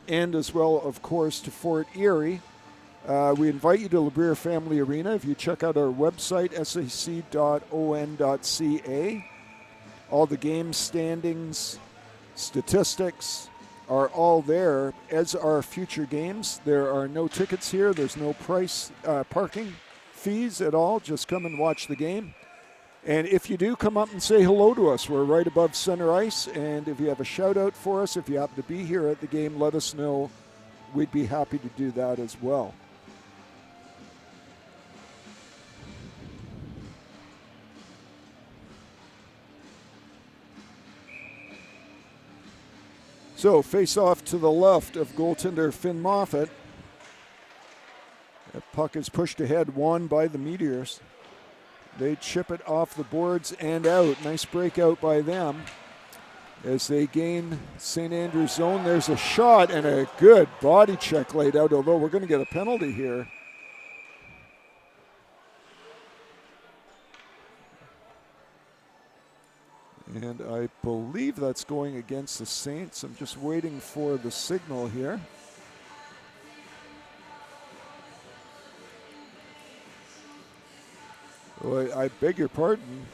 and as well, of course, to Fort Erie. We invite you to LeBrier Family Arena. If you check out our website, sac.on.ca, all the game standings, statistics, are all there, as are future games. There are no tickets here. There's no parking fees at all. Just come and watch the game. And if you do, come up and say hello to us. We're right above center ice. And if you have a shout out for us, if you happen to be here at the game, let us know. We'd be happy to do that as well. So, face off to the left of goaltender Finn Moffat. The puck is pushed ahead, won by the Meteors. They chip it off the boards and out. Nice breakout by them. As they gain St. Andrew's zone, there's a shot and a good body check laid out, although we're going to get a penalty here. And I believe that's going against the Saints. I'm just waiting for the signal here. Oh, I beg your pardon.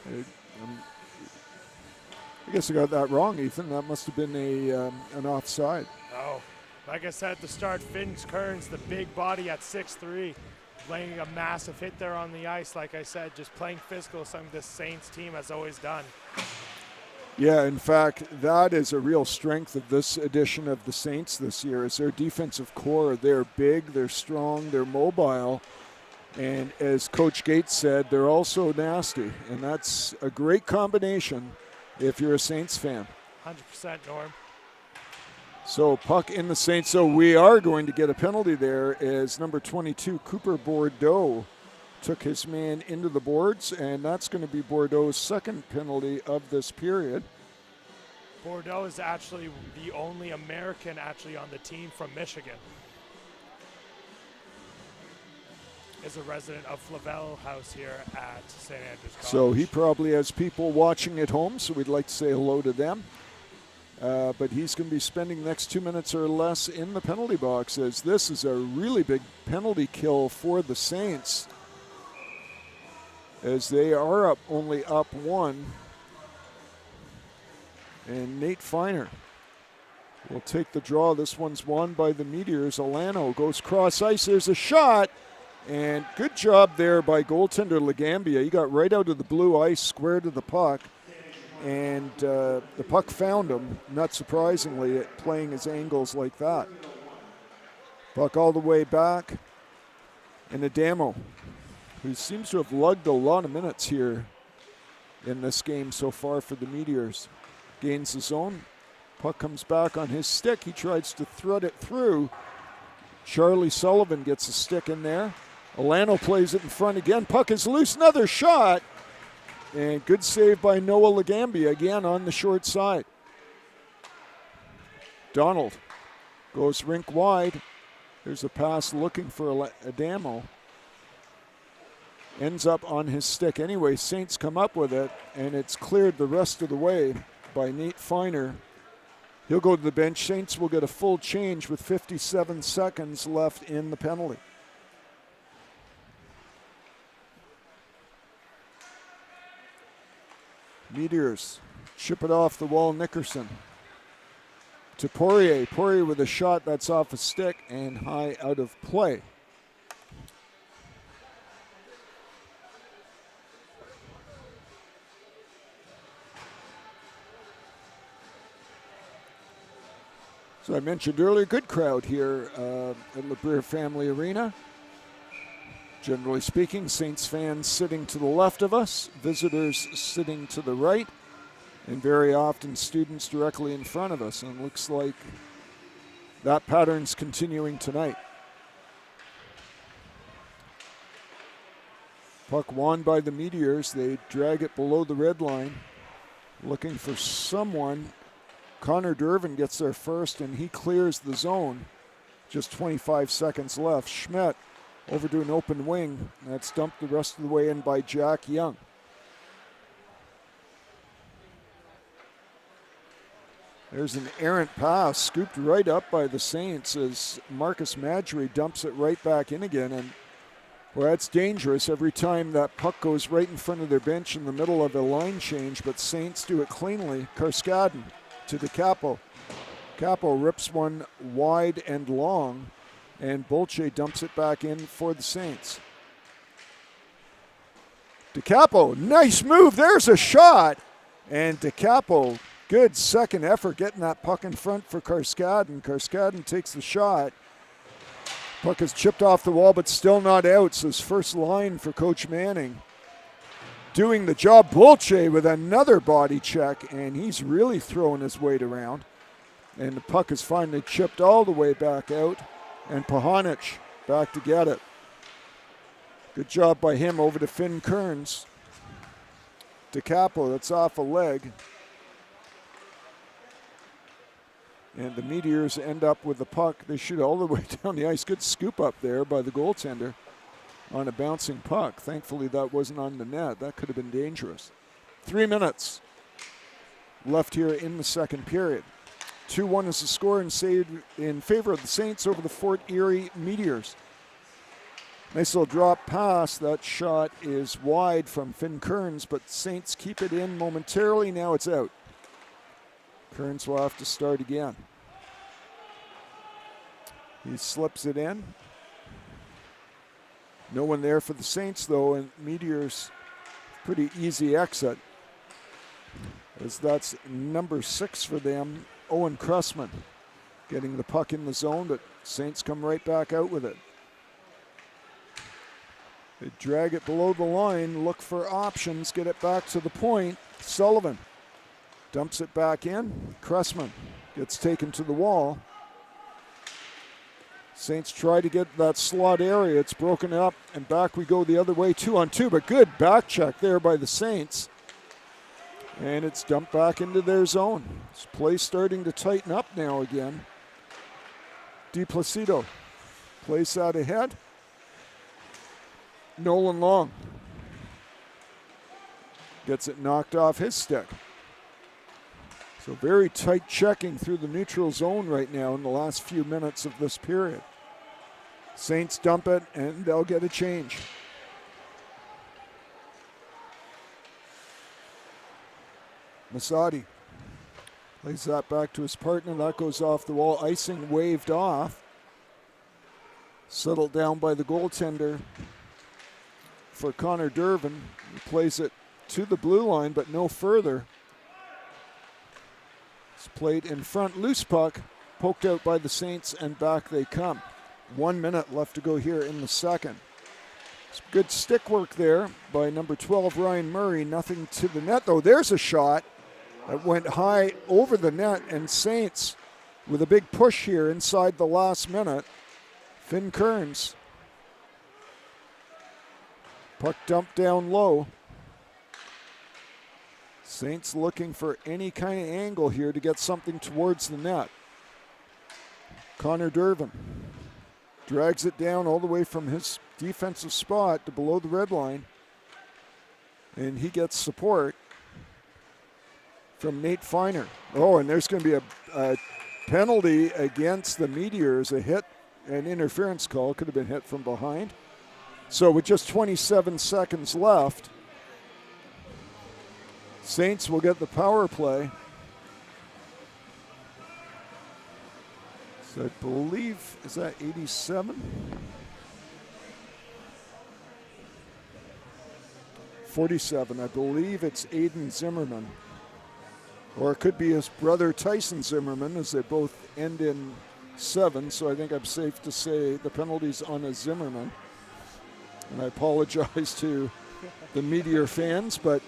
I guess I got that wrong, Ethan. That must have been an offside. Oh, like I said at the start, Finn Kearns, the big body at 6'3", laying a massive hit there on the ice. Like I said, just playing physical, something this Saints team has always done. Yeah, in fact, that is a real strength of this edition of the Saints this year, is their defensive core. They're big, they're strong, they're mobile, and as Coach Gates said, they're also nasty, and that's a great combination if you're a Saints fan. 100%, Norm. So puck in the Saints, so we are going to get a penalty there as number 22, Cooper Bordeaux, took his man into the boards, and that's going to be Bordeaux's second penalty of this period. Bordeaux is actually the only American actually on the team from Michigan. Is a resident of Flavel House here at St. Andrews College. So he probably has people watching at home, so we'd like to say hello to them. But he's going to be spending the next 2 minutes or less in the penalty box, as this is a really big penalty kill for the Saints, as they are only up one. And Nate Feiner will take the draw. This one's won by the Meteors. Alano goes cross ice. There's a shot. And good job there by goaltender Legambia. He got right out of the blue ice, square to the puck. And the puck found him, not surprisingly, at playing his angles like that. Puck all the way back. And Adamo, who seems to have lugged a lot of minutes here in this game so far for the Meteors, gains the zone. Puck comes back on his stick. He tries to thread it through. Charlie Sullivan gets a stick in there. Alano plays it in front again. Puck is loose. Another shot. And good save by Noah Legambia again on the short side. Donald goes rink wide. There's a pass looking for Adamo. Ends up on his stick anyway. Saints come up with it, and it's cleared the rest of the way by Nate Feiner. He'll go to the bench. Saints will get a full change with 57 seconds left in the penalty. Meteors chip it off the wall. Nickerson to Poirier. Poirier with a shot that's off a stick and high out of play. So I mentioned earlier, good crowd here at LeBrier Family Arena. Generally speaking, Saints fans sitting to the left of us, visitors sitting to the right, and very often students directly in front of us. And it looks like that pattern's continuing tonight. Puck won by the Meteors. They drag it below the red line, looking for someone. Connor Dervin gets there first, and he clears the zone. Just 25 seconds left. Schmidt over to an open wing. That's dumped the rest of the way in by Jack Young. There's an errant pass scooped right up by the Saints as Marcus Madry dumps it right back in again. And well, that's dangerous every time that puck goes right in front of their bench in the middle of a line change, but Saints do it cleanly. Karskaden to DeCapo. Capo rips one wide and long, and Bolche dumps it back in for the Saints. DeCapo, nice move. There's a shot. And DeCapo, good second effort getting that puck in front for Karskaden. Karskaden takes the shot. Puck is chipped off the wall, but still not out. So his first line for Coach Manning. Doing the job, Bolche with another body check, and he's really throwing his weight around. And the puck is finally chipped all the way back out, and Pahanic back to get it. Good job by him over to Finn Kearns. DeCapo, that's off a leg. And the Meteors end up with the puck. They shoot all the way down the ice. Good scoop up there by the goaltender on a bouncing puck. Thankfully, that wasn't on the net. That could have been dangerous. 3 minutes left here in the second period. 2-1 is the score in favor of the Saints over the Fort Erie Meteors. Nice little drop pass. That shot is wide from Finn Kearns, but Saints keep it in momentarily. Now it's out. Kearns will have to start again. He slips it in. No one there for the Saints, though, and Meteors, pretty easy exit, as that's number 6 for them, Owen Kressman, getting the puck in the zone, but Saints come right back out with it. They drag it below the line, look for options, get it back to the point. Sullivan dumps it back in. Kressman gets taken to the wall. Saints try to get that slot area. It's broken up, and back we go the other way, 2-on-2, but good back check there by the Saints. And it's dumped back into their zone. This play's starting to tighten up now again. DiPlacido plays that ahead. Nolan Long gets it knocked off his stick. So very tight checking through the neutral zone right now in the last few minutes of this period. Saints dump it, and they'll get a change. Masadi plays that back to his partner. That goes off the wall. Icing waved off. Settled down by the goaltender for Connor Dervin. He plays it to the blue line, but no further. It's played in front. Loose puck, poked out by the Saints, and back they come. 1 minute left to go here in the second. Some good stick work there by number 12, Ryan Murray. Nothing to the net, though. There's a shot that went high over the net, and Saints with a big push here inside the last minute. Finn Kearns. Puck dumped down low. Saints looking for any kind of angle here to get something towards the net. Connor Dervin drags it down all the way from his defensive spot to below the red line. And he gets support from Nate Feiner. Oh, and there's going to be a penalty against the Meteors, a hit, an interference call. Could have been hit from behind. So with just 27 seconds left, Saints will get the power play. So I believe, is that 87? 47. I believe it's Aiden Zimmerman Or it could be his brother Tyson Zimmerman, as they both end in 7. So I think I'm safe to say the penalty's on a Zimmerman. And I apologize to the Meteor fans, but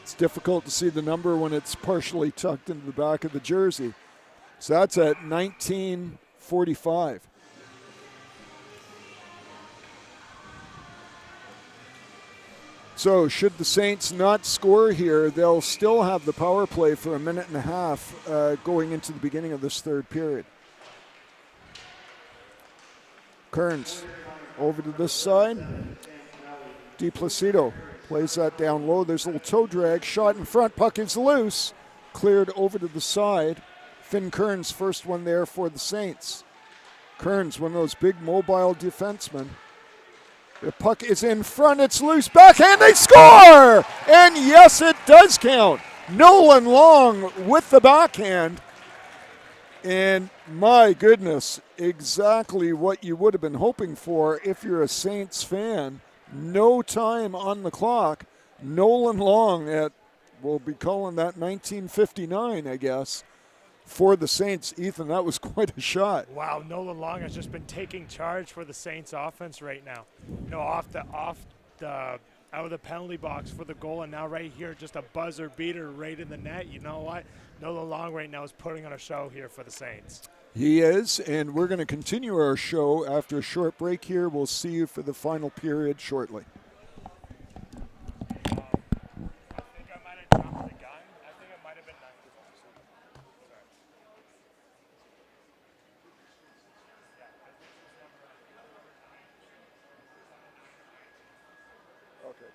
it's difficult to see the number when it's partially tucked into the back of the jersey. So that's at 19:45. So should the Saints not score here, they'll still have the power play for a minute and a half going into the beginning of this third period. Kearns over to this side. DiPlacido plays that down low. There's a little toe drag. Shot in front. Puck is loose. Cleared over to the side. Finn Kearns, first one there for the Saints. Kearns, one of those big mobile defensemen. The puck is in front. It's loose. Backhand. They score! And yes, it does count. Nolan Long with the backhand. And my goodness, exactly what you would have been hoping for if you're a Saints fan. No time on the clock. Nolan Long at, we'll be calling that 1959, I guess, for the Saints. Ethan, that was quite a shot. Wow, Nolan Long has just been taking charge for the Saints offense right now. You know, out of the penalty box for the goal, and now right here, just a buzzer beater right in the net. You know what? Nolan Long right now is putting on a show here for the Saints. He is, and we're going to continue our show after a short break here. We'll see you for the final period shortly. I think I might have jumped the gun. I think it might have been 94. Sorry. Okay.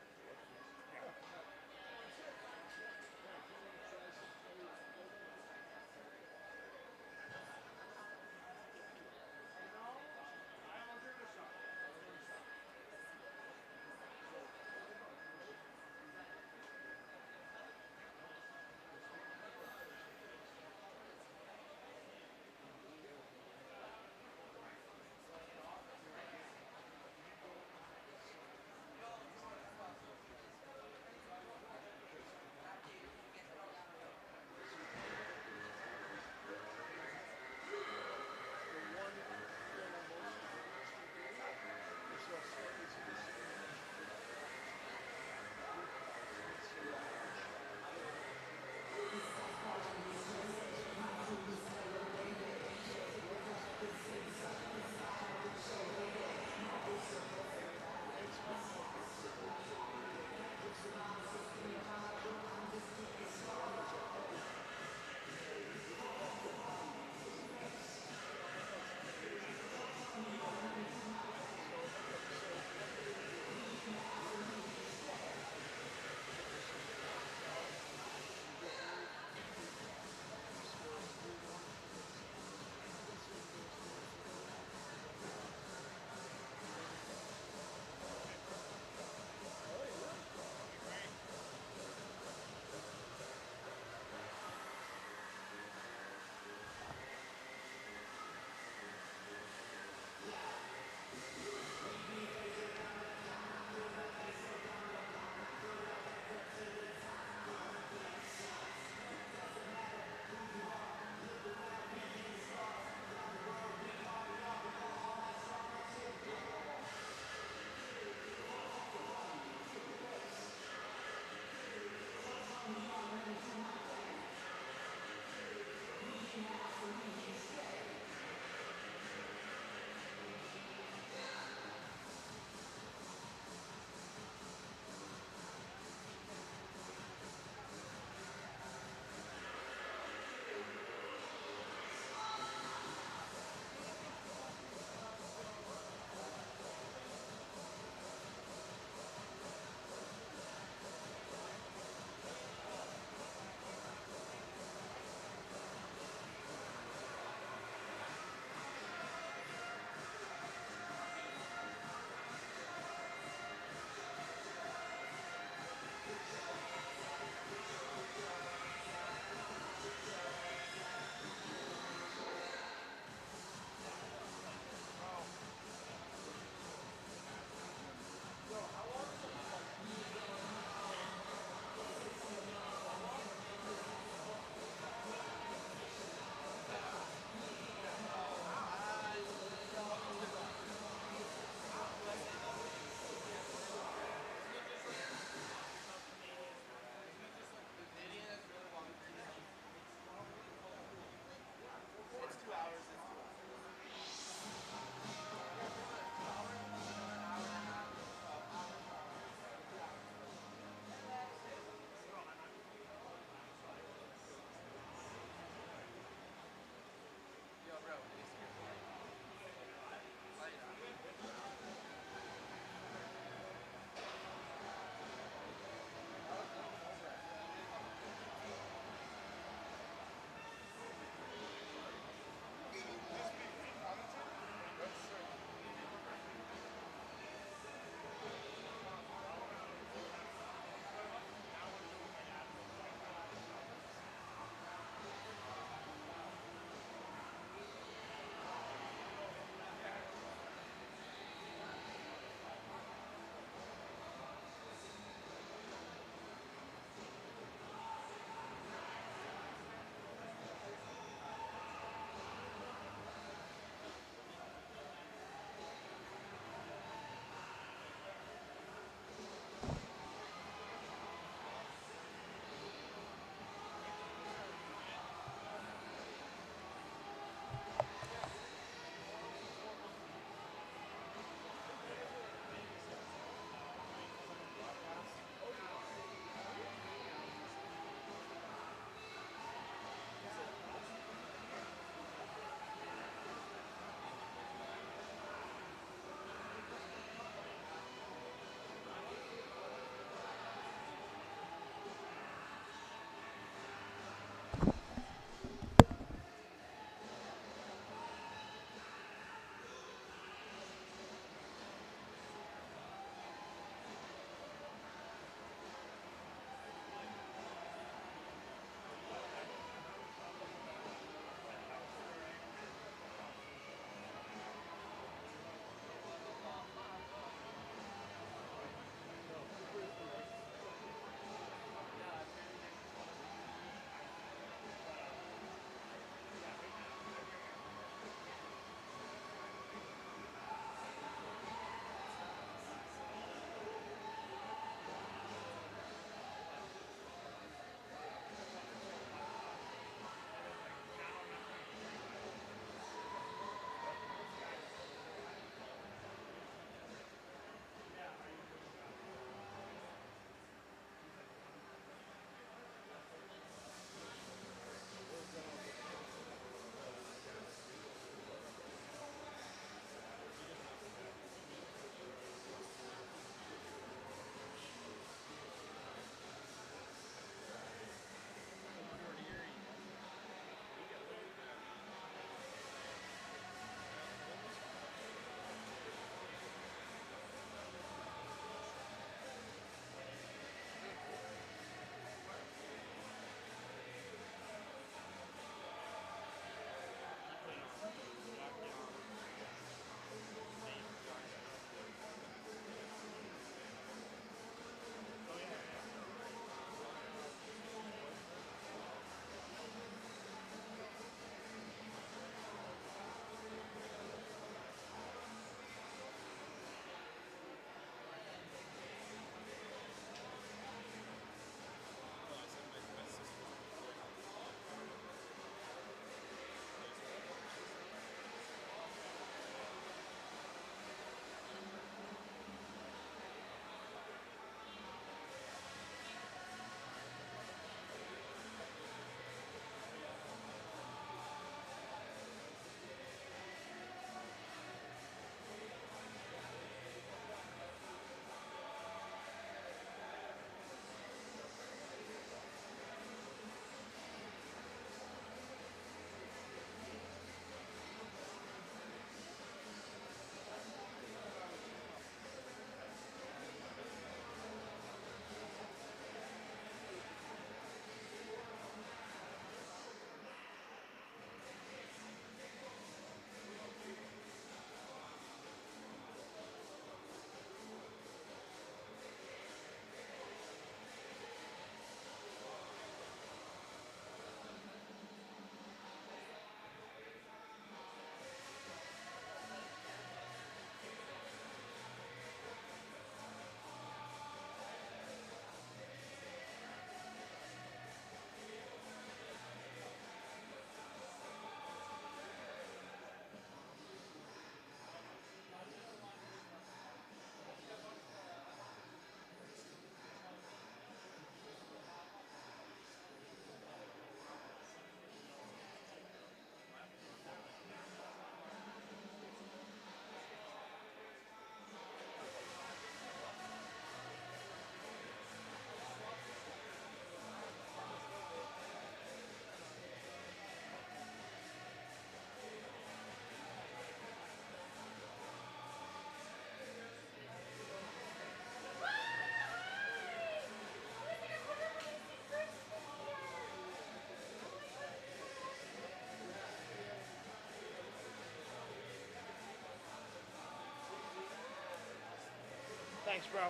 Thanks, bro.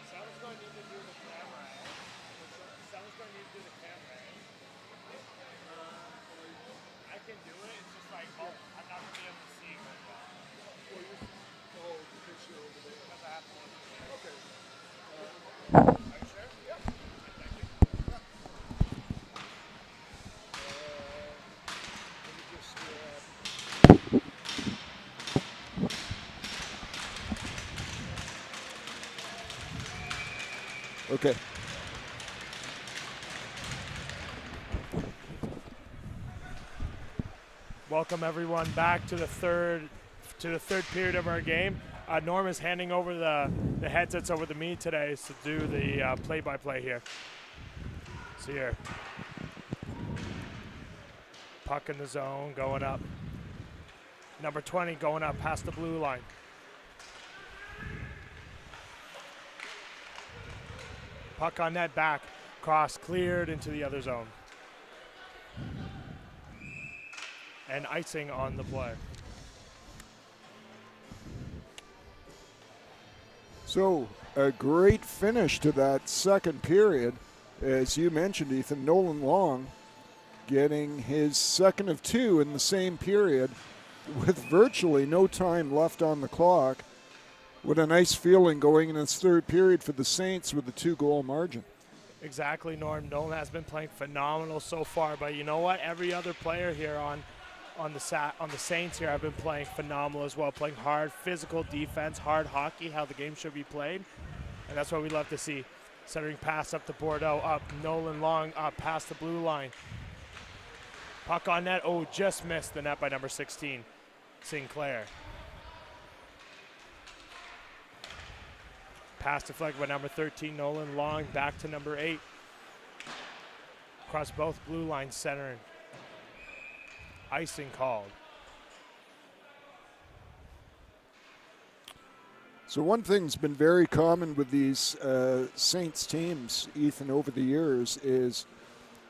Someone's going to need to do the camera. Someone's going to need to do the camera. I can do it. It's just like, oh, I'm not going to be able to see very well. Oh, the picture over there. Because I have to look. Okay. Are you sure? Yeah. Thank you. Let me just Okay. Welcome everyone back to the third period of our game. Norm is handing over the headsets over to me today to do the play-by-play here. So here, puck in the zone, going up. Number 20 going up past the blue line. Puck on net, back, cross, cleared into the other zone. And icing on the play. So a great finish to that second period. As you mentioned, Ethan, Nolan Long getting his second of two in the same period with virtually no time left on the clock. What a nice feeling going in this third period for the Saints with a 2-goal margin. Exactly, Norm. Nolan has been playing phenomenal so far, but you know what? Every other player here on the Saints here have been playing phenomenal as well, playing hard physical defense, hard hockey, how the game should be played, and that's what we love to see. Centering pass up to Bordeaux, up Nolan Long, up past the blue line. Puck on net, oh, just missed the net by number 16, Sinclair. Pass deflected by number 13, Nolan Long, back to number 8. Across both blue lines, centering. Icing called. So one thing's been very common with these Saints teams, Ethan, over the years is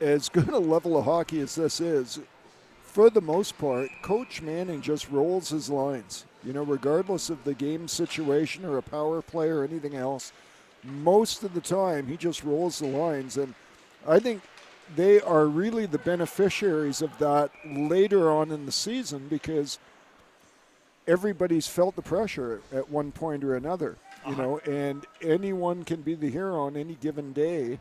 as good a level of hockey as this is, for the most part, Coach Manning just rolls his lines. You know, regardless of the game situation or a power play or anything else, most of the time he just rolls the lines. And I think they are really the beneficiaries of that later on in the season because everybody's felt the pressure at one point or another, you know, and anyone can be the hero on any given day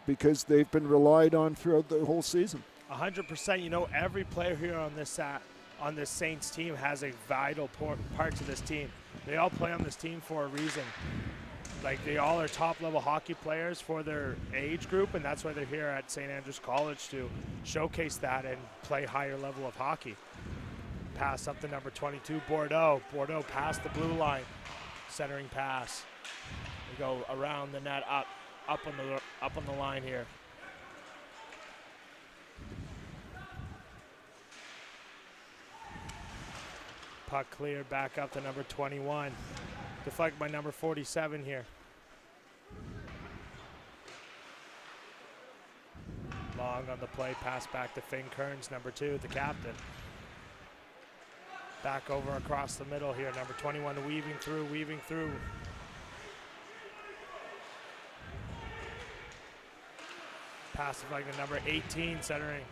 because they've been relied on throughout the whole season. 100%. You know, every player here on this on this Saints team has a vital part to this team. They all play on this team for a reason. Like, they all are top-level hockey players for their age group, and that's why they're here at St. Andrews College, to showcase that and play higher level of hockey. Pass up to number 22, Bordeaux. Bordeaux past the blue line. Centering pass. We go around the net, up on the line here. Puck cleared back up to number 21. Deflected by number 47 here. Long on the play, pass back to Finn Kearns, number 2, the captain. Back over across the middle here, number 21 weaving through. Pass deflected to number 18, centering.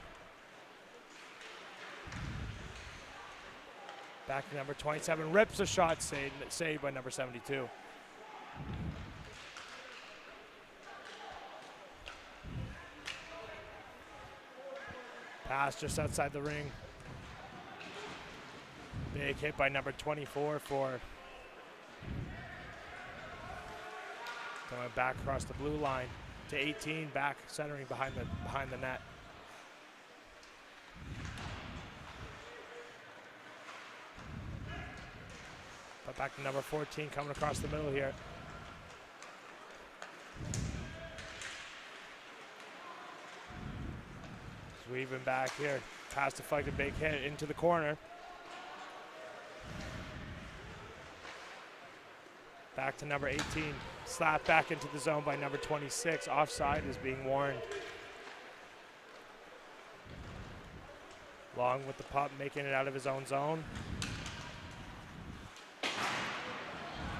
Back to number 27, rips a shot, saved by number 72. Pass just outside the ring. Big hit by number 24 for going back across the blue line to 18, back centering behind the net. But back to number 14 coming across the middle here. Weaving back here. Pass deflected, big hit into the corner. Back to number 18. Slapped back into the zone by number 26. Offside is being warned. Long with the puck, making it out of his own zone.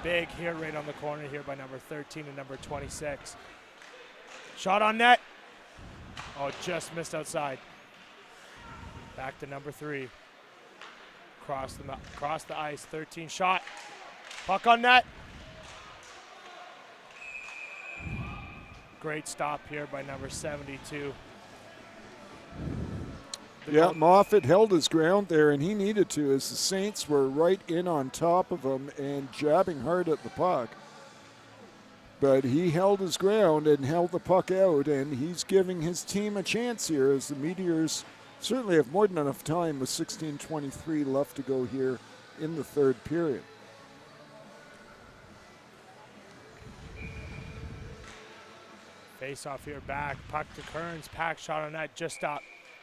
Big hit right on the corner here by number 13 and number 26. Shot on net. Oh, just missed outside. Back to number 3. Across the ice, 13 shot. Puck on net. Great stop here by number 72. Yeah, Moffat held his ground there, and he needed to, as the Saints were right in on top of him and jabbing hard at the puck. But he held his ground and held the puck out, and he's giving his team a chance here, as the Meteors certainly have more than enough time with 16:23 left to go here in the third period. Face off here back, puck to Kearns, pack shot on net, just up,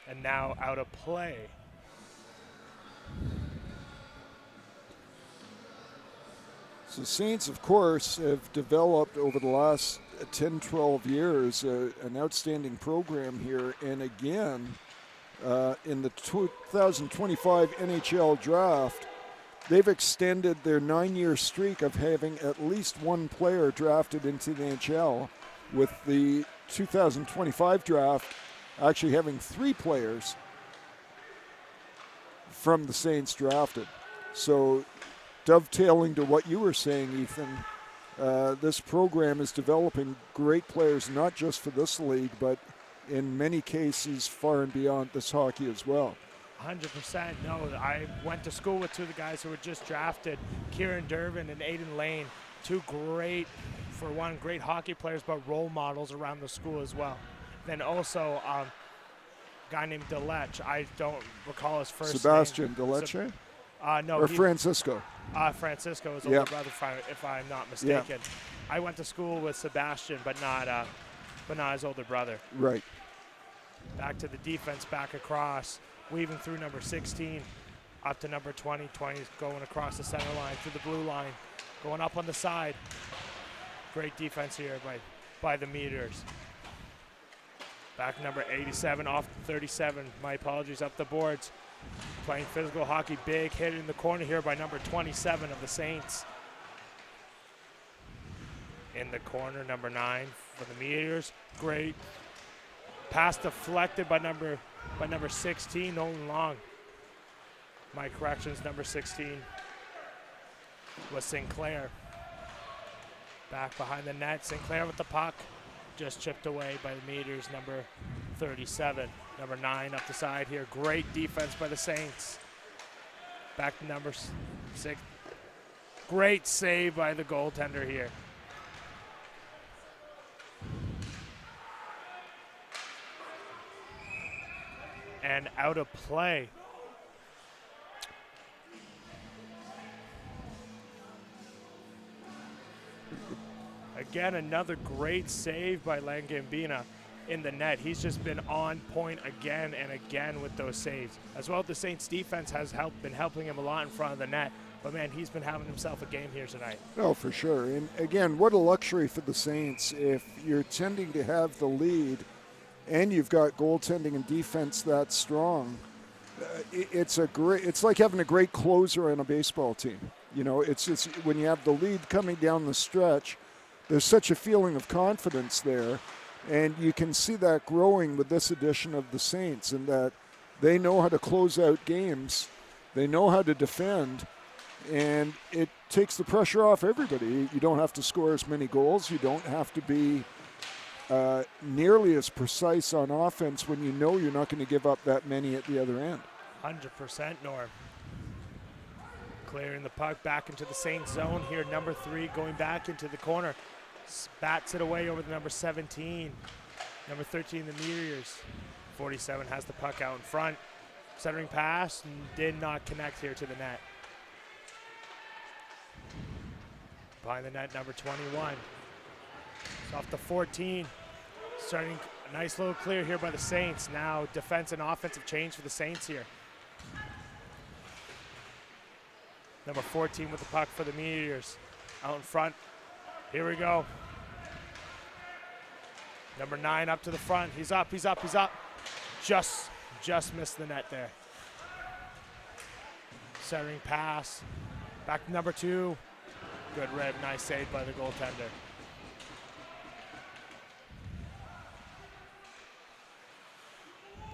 and now out of play. So Saints, of course, have developed over the last 10, 12 years an outstanding program here. And again, in the 2025 NHL draft, they've extended their 9-year streak of having at least one player drafted into the NHL, with the 2025 draft actually having 3 players from the Saints drafted. So dovetailing to what you were saying, Ethan, this program is developing great players, not just for this league, but in many cases far and beyond this hockey as well. 100%. No, I went to school with 2 of the guys who were just drafted, Kieran Dervin and Aiden Lane, 2 great, for one, great hockey players, but role models around the school as well. Then also a guy named Deletch. I don't recall his first Sebastian name. Deletch? No. Or Francisco? Francisco is older brother, if I'm not mistaken. Yeah. I went to school with Sebastian, but not his older brother. Right. Back to the defense, back across, weaving through number 16, up to number 20. 20 is going across the center line, through the blue line, going up on the side. Great defense here by the Meteors. Back number 87, off 37. My apologies, up the boards. Playing physical hockey, big hit in the corner here by number 27 of the Saints. In the corner, number 9 for the Meteors. Great pass deflected by number 16, Nolan Long. My corrections, number 16 was Sinclair. Back behind the net, Sinclair with the puck. Just chipped away by the Meteors, number 37. Number 9 up the side here. Great defense by the Saints. Back to number 6. Great save by the goaltender here. And out of play. Again, another great save by Langambina in the net. He's just been on point again and again with those saves. As well, the Saints defense has been helping him a lot in front of the net. But, man, he's been having himself a game here tonight. Oh, for sure. And, again, what a luxury for the Saints if you're tending to have the lead and you've got goaltending and defense that strong. It's like having a great closer on a baseball team. You know, it's just when you have the lead coming down the stretch, there's such a feeling of confidence there. And you can see that growing with this edition of the Saints, in that they know how to close out games. They know how to defend. And it takes the pressure off everybody. You don't have to score as many goals. You don't have to be nearly as precise on offense when you know you're not going to give up that many at the other end. 100%, Norm. Clearing the puck back into the Saints zone here. Number 3 going back into the corner. Bats it away over the number 17. Number 13, the Meteors. 47 has the puck out in front. Centering pass, and did not connect here to the net. Behind the net, number 21. It's off the 14. Starting a nice little clear here by the Saints. Now defense and offensive change for the Saints here. Number 14 with the puck for the Meteors. Out in front. Here we go. Number 9 up to the front. He's up, he's up, he's up. Just missed the net there. Centering pass. Back to number 2. Good rib, nice save by the goaltender.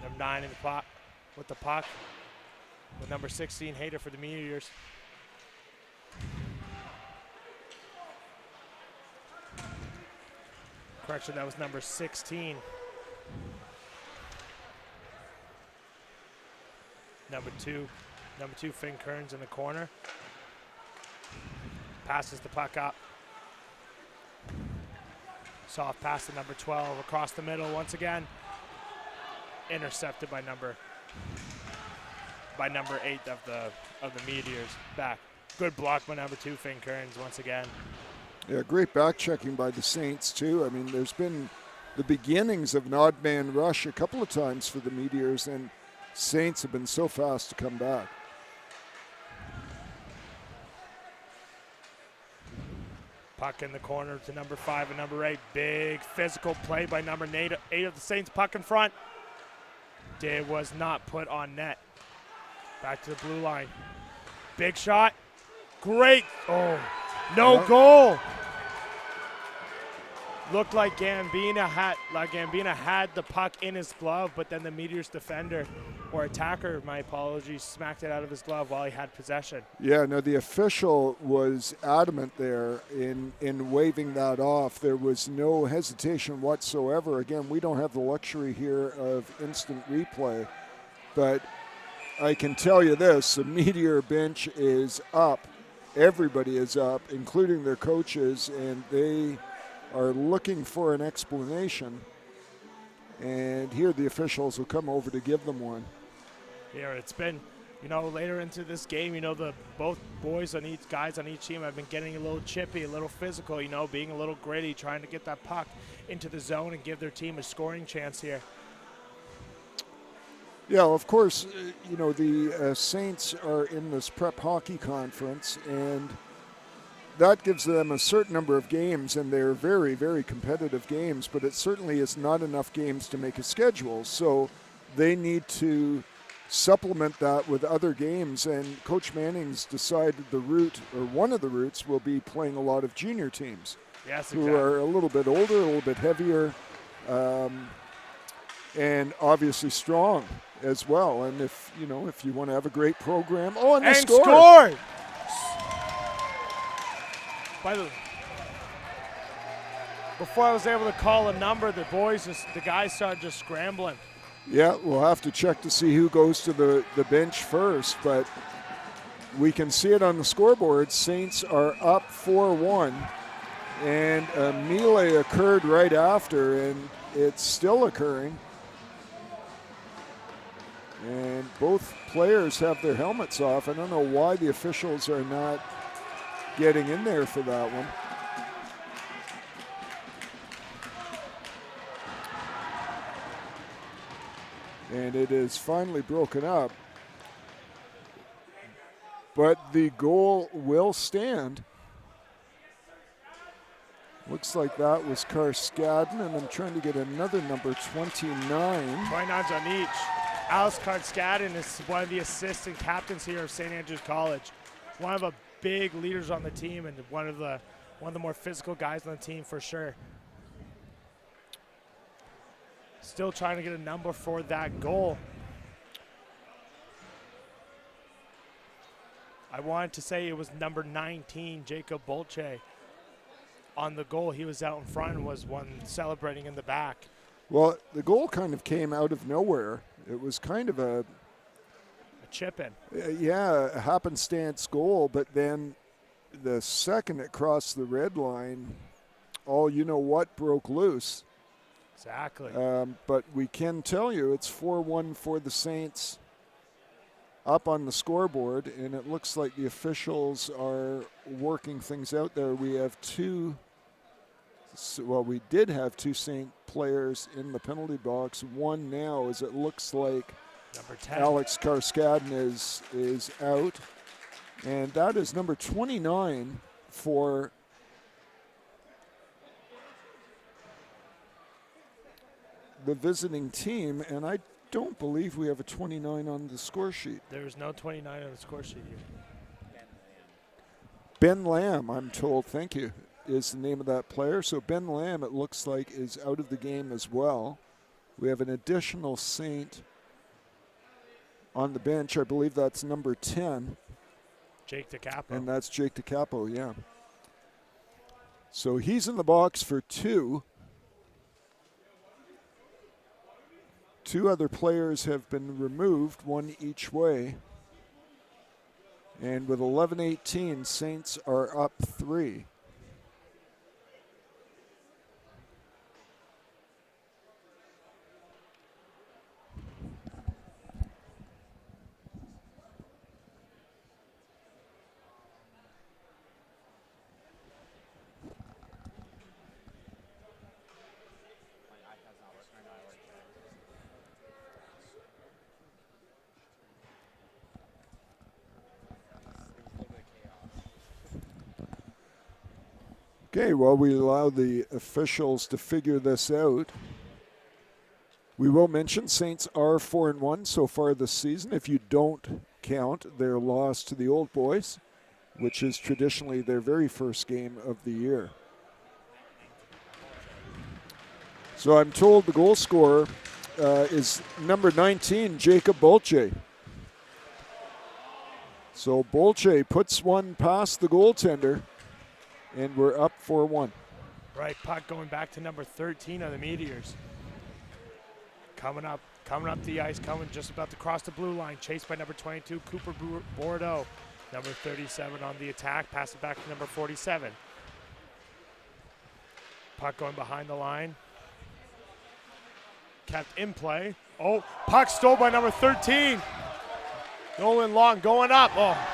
Number 9 in the puck with the puck. With number 16, Hayter for the Meteors. Correction, that was number 16. Number two, Finn Kearns in the corner. Passes the puck up. Soft pass to number 12 across the middle once again. Intercepted by number 8 of the Meteors. Back. Good block by number 2, Finn Kearns once again. Yeah, great back checking by the Saints too. I mean, there's been the beginnings of an odd man rush a couple of times for the Meteors, and Saints have been so fast to come back. Puck in the corner to number 5 and number 8. Big physical play by number 8 of the Saints. Puck in front. It was not put on net. Back to the blue line. Big shot. Great. Oh, no goal. Looked like Gambina had the puck in his glove, but then the Meteors defender, or attacker, my apologies, smacked it out of his glove while he had possession. Yeah, no, the official was adamant there in waving that off. There was no hesitation whatsoever. Again, we don't have the luxury here of instant replay, but I can tell you this, the Meteor bench is up. Everybody is up, including their coaches, and they are looking for an explanation. And here the officials will come over to give them one. Here it's been, later into this game, both guys on each team have been getting a little chippy, a little physical, being a little gritty, trying to get that puck into the zone and give their team a scoring chance here. Yeah, of course, the Saints are in this prep hockey conference, and that gives them a certain number of games, and they're very, very competitive games, but it certainly is not enough games to make a schedule. So they need to supplement that with other games, and Coach Manning's decided the route, or one of the routes, will be playing a lot of junior teams. Yes, who exactly. are a little bit older, a little bit heavier, and obviously strong as well. And if you want to have a great program, and they scored! Before I was able to call a number, the guys started just scrambling. Yeah, we'll have to check to see who goes to the bench first, but we can see it on the scoreboard. Saints are up 4-1, and a melee occurred right after, and it's still occurring. And both players have their helmets off. I don't know why the officials are not getting in there for that one. And it is finally broken up. But the goal will stand. Looks like that was Karskadin, and I'm trying to get another number, 29. 29's on each. Alice Karskadin is one of the assistant captains here of St. Andrews College. One of the big leaders on the team, and one of the more physical guys on the team for sure. Still trying to get a number for that goal. I wanted to say it was number 19, Jacob Bolche, on the goal. He was out in front and was one celebrating in the back. Well, the goal kind of came out of nowhere. It was kind of a chip in. A happenstance goal, but then the second it crossed the red line, all you know what broke loose. Exactly. But we can tell you it's 4-1 for the Saints up on the scoreboard, and it looks like the officials are working things out there. We have we did have two Saint players in the penalty box. One now, as it looks like number 10. Alex Karskadin is out, and that is number 29 for the visiting team, and I don't believe we have a 29 on the score sheet. There's no 29 on the score sheet here. Ben Lamb, I'm told, thank you, is the name of that player. So Ben Lamb, it looks like, is out of the game as well. We have an additional Saint on the bench. I believe that's number 10. Jake DeCapo. And that's Jake DeCapo, yeah. So he's in the box for two. Two other players have been removed, one each way. And with 11-18, Saints are up 3. Okay, while we allow the officials to figure this out, we will mention Saints are 4-1 so far this season. If you don't count their loss to the Old Boys, which is traditionally their very first game of the year. So I'm told the goal scorer is number 19, Jacob Bolche. So Bolche puts one past the goaltender, and we're up 4-1. Right, puck going back to number 13 of the Meteors. Coming up the ice, coming just about to cross the blue line. Chased by number 22, Cooper Bordeaux. Number 37 on the attack. Pass it back to number 47. Puck going behind the line. Kept in play. Oh, puck stole by number 13. Nolan Long going up. Oh.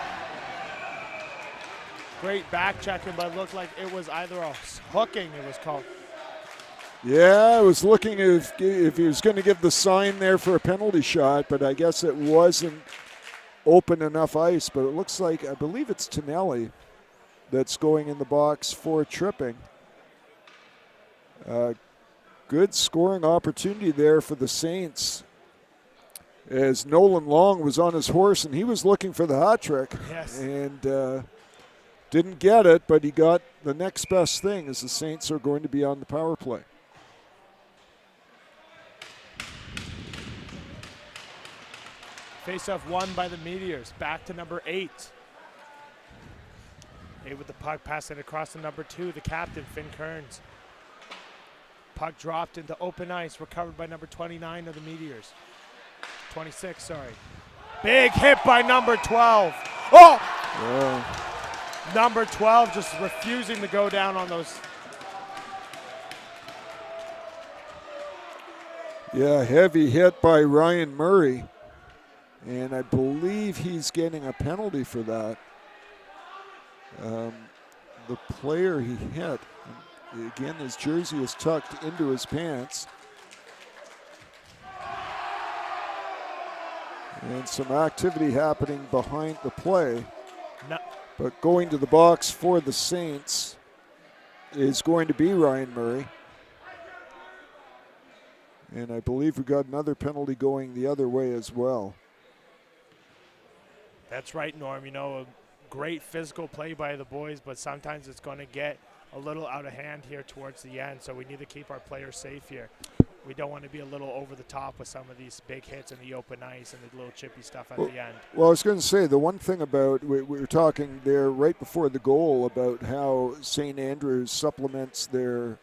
Great back checking, but it looked like it was either a hooking, it was called. Yeah, I was looking if he was going to give the sign there for a penalty shot, but I guess it wasn't open enough ice. But it looks like, I believe it's Tonelli that's going in the box for tripping. Good scoring opportunity there for the Saints, as Nolan Long was on his horse and he was looking for the hat trick. Yes. And didn't get it, but he got the next best thing, as the Saints are going to be on the power play. Face-off won by the Meteors. Back to number 8. 8 with the puck, passing across to number 2, the captain, Finn Kearns. Puck dropped into open ice, recovered by number 29 of the Meteors. 26, sorry. Big hit by number 12. Oh! Yeah. Number 12 just refusing to go down on those. Yeah, heavy hit by Ryan Murray. And I believe he's getting a penalty for that. The player he hit, again, his jersey is tucked into his pants. And some activity happening behind the play. No. But going to the box for the Saints is going to be Ryan Murray. And I believe we got another penalty going the other way as well. That's right, Norm. You know, a great physical play by the boys, but sometimes it's going to get a little out of hand here towards the end, so we need to keep our players safe here. We don't want to be a little over the top with some of these big hits in the open ice and the little chippy stuff at the end. Well, I was going to say, the one thing about, we were talking there right before the goal about how St. Andrews supplements their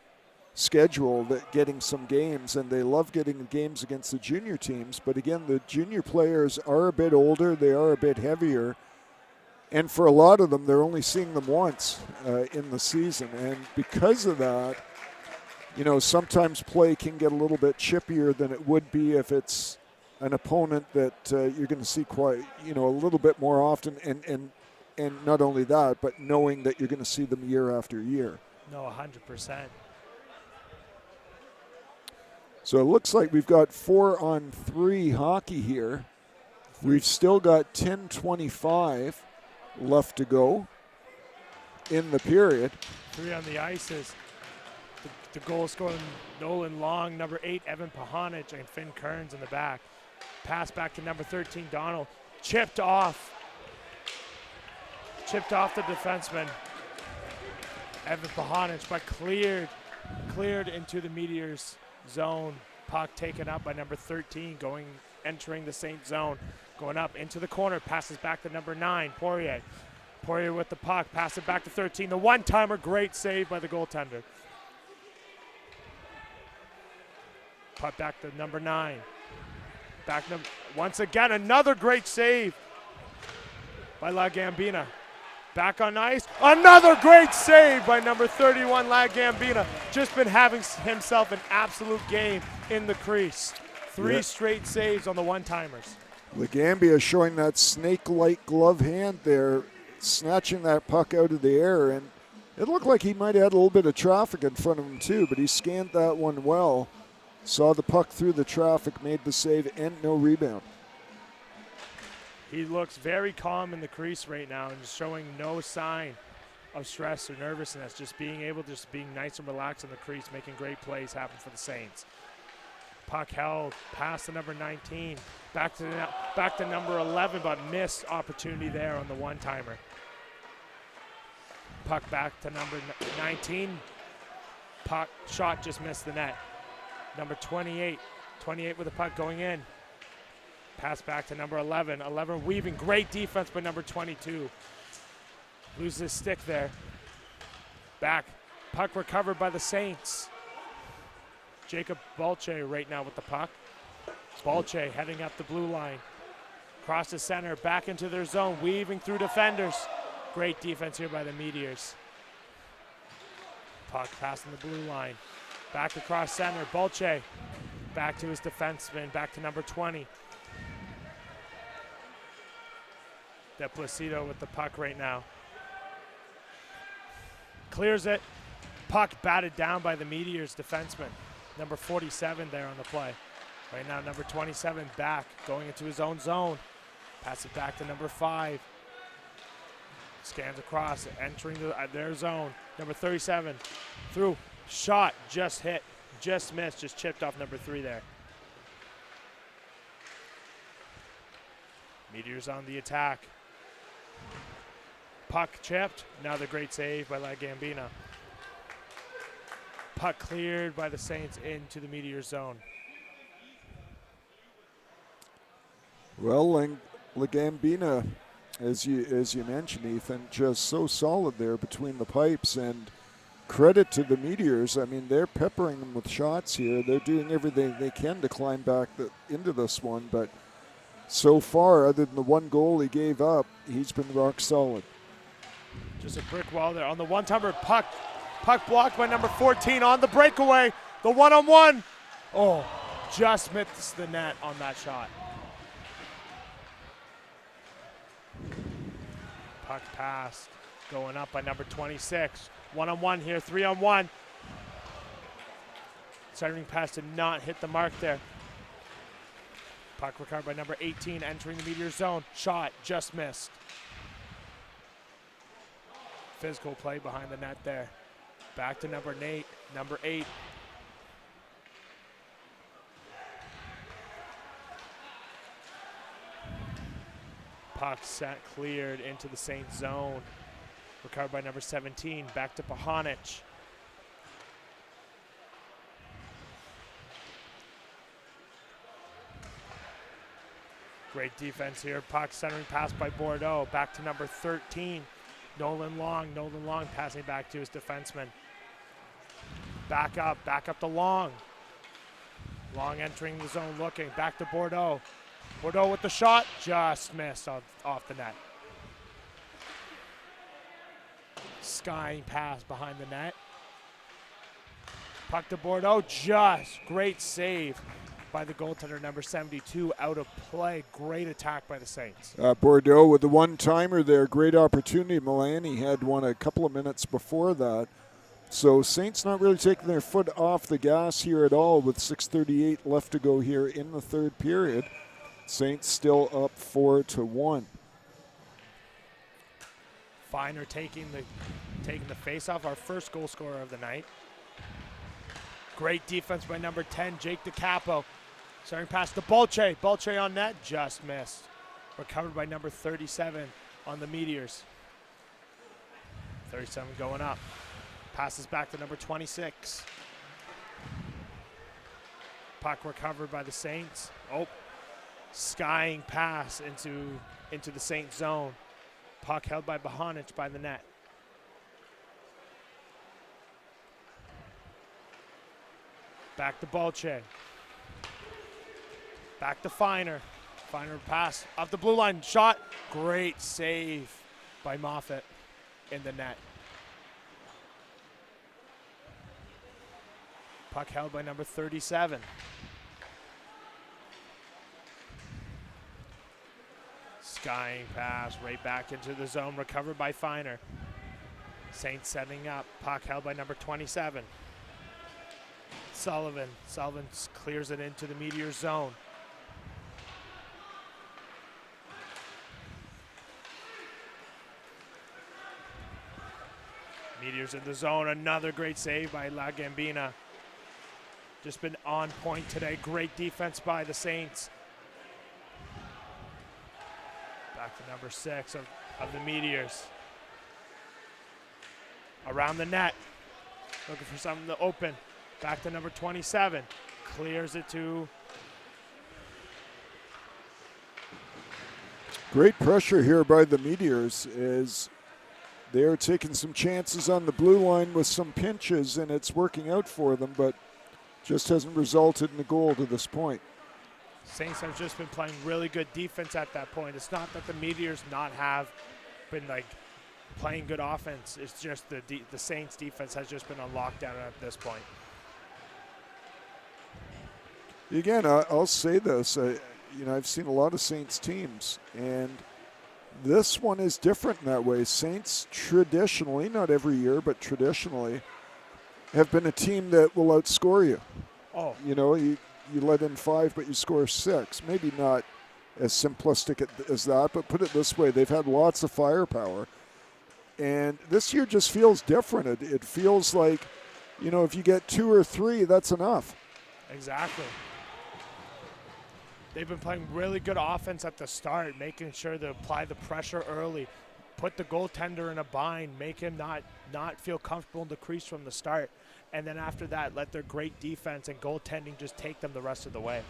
schedule, that getting some games, and they love getting games against the junior teams. But again, the junior players are a bit older, they are a bit heavier, and for a lot of them, they're only seeing them once in the season. And because of that, you know, sometimes play can get a little bit chippier than it would be if it's an opponent that you're going to see quite, you know, a little bit more often, and not only that, but knowing that you're going to see them year after year. No, 100%. So it looks like we've got 4-on-3 hockey here. We've still got 10:25 left to go in the period. 3 on the ice is the goal scoring Nolan Long, number 8, Evan Pahanich, and Finn Kearns in the back. Pass back to number 13, Donald. Chipped off the defenseman, Evan Pahanich, but cleared into the Meteors zone. Puck taken up by number 13, entering the Saint zone, going up into the corner, passes back to number 9, Poirier. Poirier with the puck, pass it back to 13. The one-timer, great save by the goaltender. Puck back to number 9. Once again, another great save by La Gambina. Back on ice, another great save by number 31, La Gambina. Just been having himself an absolute game in the crease. 3 straight saves on the one-timers. Legambia showing that snake-like glove hand there, snatching that puck out of the air, and it looked like he might have had a little bit of traffic in front of him too, but he scanned that one well, saw the puck through the traffic, made the save, and no rebound. He looks very calm in the crease right now and showing no sign of stress or nervousness, just being nice and relaxed in the crease, making great plays happen for the Saints. Puck held past the number 19, back to number 11, but missed opportunity there on the one-timer. Puck back to number 19. Puck shot just missed the net. Number 28 with the puck going in. Pass back to number 11. 11 weaving. Great defense by number 22. Loses his stick there. Back. Puck recovered by the Saints. Jacob Balche right now with the puck. Balche heading up the blue line. Across the center. Back into their zone. Weaving through defenders. Great defense here by the Meteors. Puck passing the blue line. Back across center. Balche. Back to his defenseman. Back to number 20. De Placido with the puck right now. Clears it. Puck batted down by the Meteors defenseman. Number 47 there on the play. Right now, number 27 back, going into his own zone. Pass it back to number 5. Scans across, entering their zone. Number 37 through. Shot, just hit, just missed, just chipped off number 3 there. Meteors on the attack. Puck chipped. Another great save by La Gambina. Puck cleared by the Saints into the Meteor zone. Well, La Gambina, as you mentioned, Ethan, just so solid there between the pipes, and credit to the Meteors. I mean, they're peppering them with shots here. They're doing everything they can to climb back into this one, but so far, other than the one goal he gave up, he's been rock solid. Just a brick wall there. On the one-timer, puck blocked by number 14 on the breakaway. The one-on-one. Oh, just missed the net on that shot. Puck pass going up by number 26. One-on-one here, 3-on-1. Centering pass did not hit the mark there. Puck recovered by number 18, entering the Meteor zone. Shot just missed. Physical play behind the net there. Back to number 8. Puck set, cleared into the Saint zone. Recovered by number 17. Back to Pahanic. Great defense here. Puck centering pass by Bordeaux. Back to number 13. Nolan Long passing back to his defenseman. Back up to Long. Long entering the zone looking. Back to Bordeaux. Bordeaux with the shot. Just missed off the net. Skying pass behind the net. Puck to Bordeaux. Just great save by the goaltender, number 72, out of play. Great attack by the Saints. Bordeaux with the one-timer there. Great opportunity. Milani had one a couple of minutes before that. So Saints not really taking their foot off the gas here at all with 6:38 left to go here in the third period. Saints still up 4-1. Feiner taking the face-off, our first goal scorer of the night. Great defense by number 10, Jake DiCapo. Starting pass to Bolche. Bolche on net, just missed. Recovered by number 37 on the Meteors. 37 going up. Passes back to number 26. Puck recovered by the Saints. Oh, skying pass into the Saints zone. Puck held by Bahanic by the net. Back to Bolche. Back to Feiner. Feiner pass off the blue line. Shot. Great save by Moffat in the net. Puck held by number 37. Skying pass right back into the zone. Recovered by Feiner. Saints setting up. Puck held by number 27. Sullivan clears it into the Meteor zone. Meteors in the zone. Another great save by La Gambina. Just been on point today. Great defense by the Saints. Back to number 6 of the Meteors. Around the net. Looking for something to open. Back to number 27. Clears it to... Great pressure here by the Meteors as they're taking some chances on the blue line with some pinches, and it's working out for them, but just hasn't resulted in a goal to this point. Saints have just been playing really good defense at that point. It's not that the Meteors not have been playing good offense. It's just the Saints defense has just been on lockdown at this point. Again, I'll say this. I've seen a lot of Saints teams, and this one is different in that way. Saints traditionally, not every year, but traditionally, have been a team that will outscore you. Oh. You let in 5, but you score 6. Maybe not as simplistic as that, but put it this way. They've had lots of firepower. And this year just feels different. It feels like, if you get 2 or 3, that's enough. Exactly. They've been playing really good offense at the start, making sure to apply the pressure early, put the goaltender in a bind, make him not feel comfortable in the crease from the start. And then after that, let their great defense and goaltending just take them the rest of the way.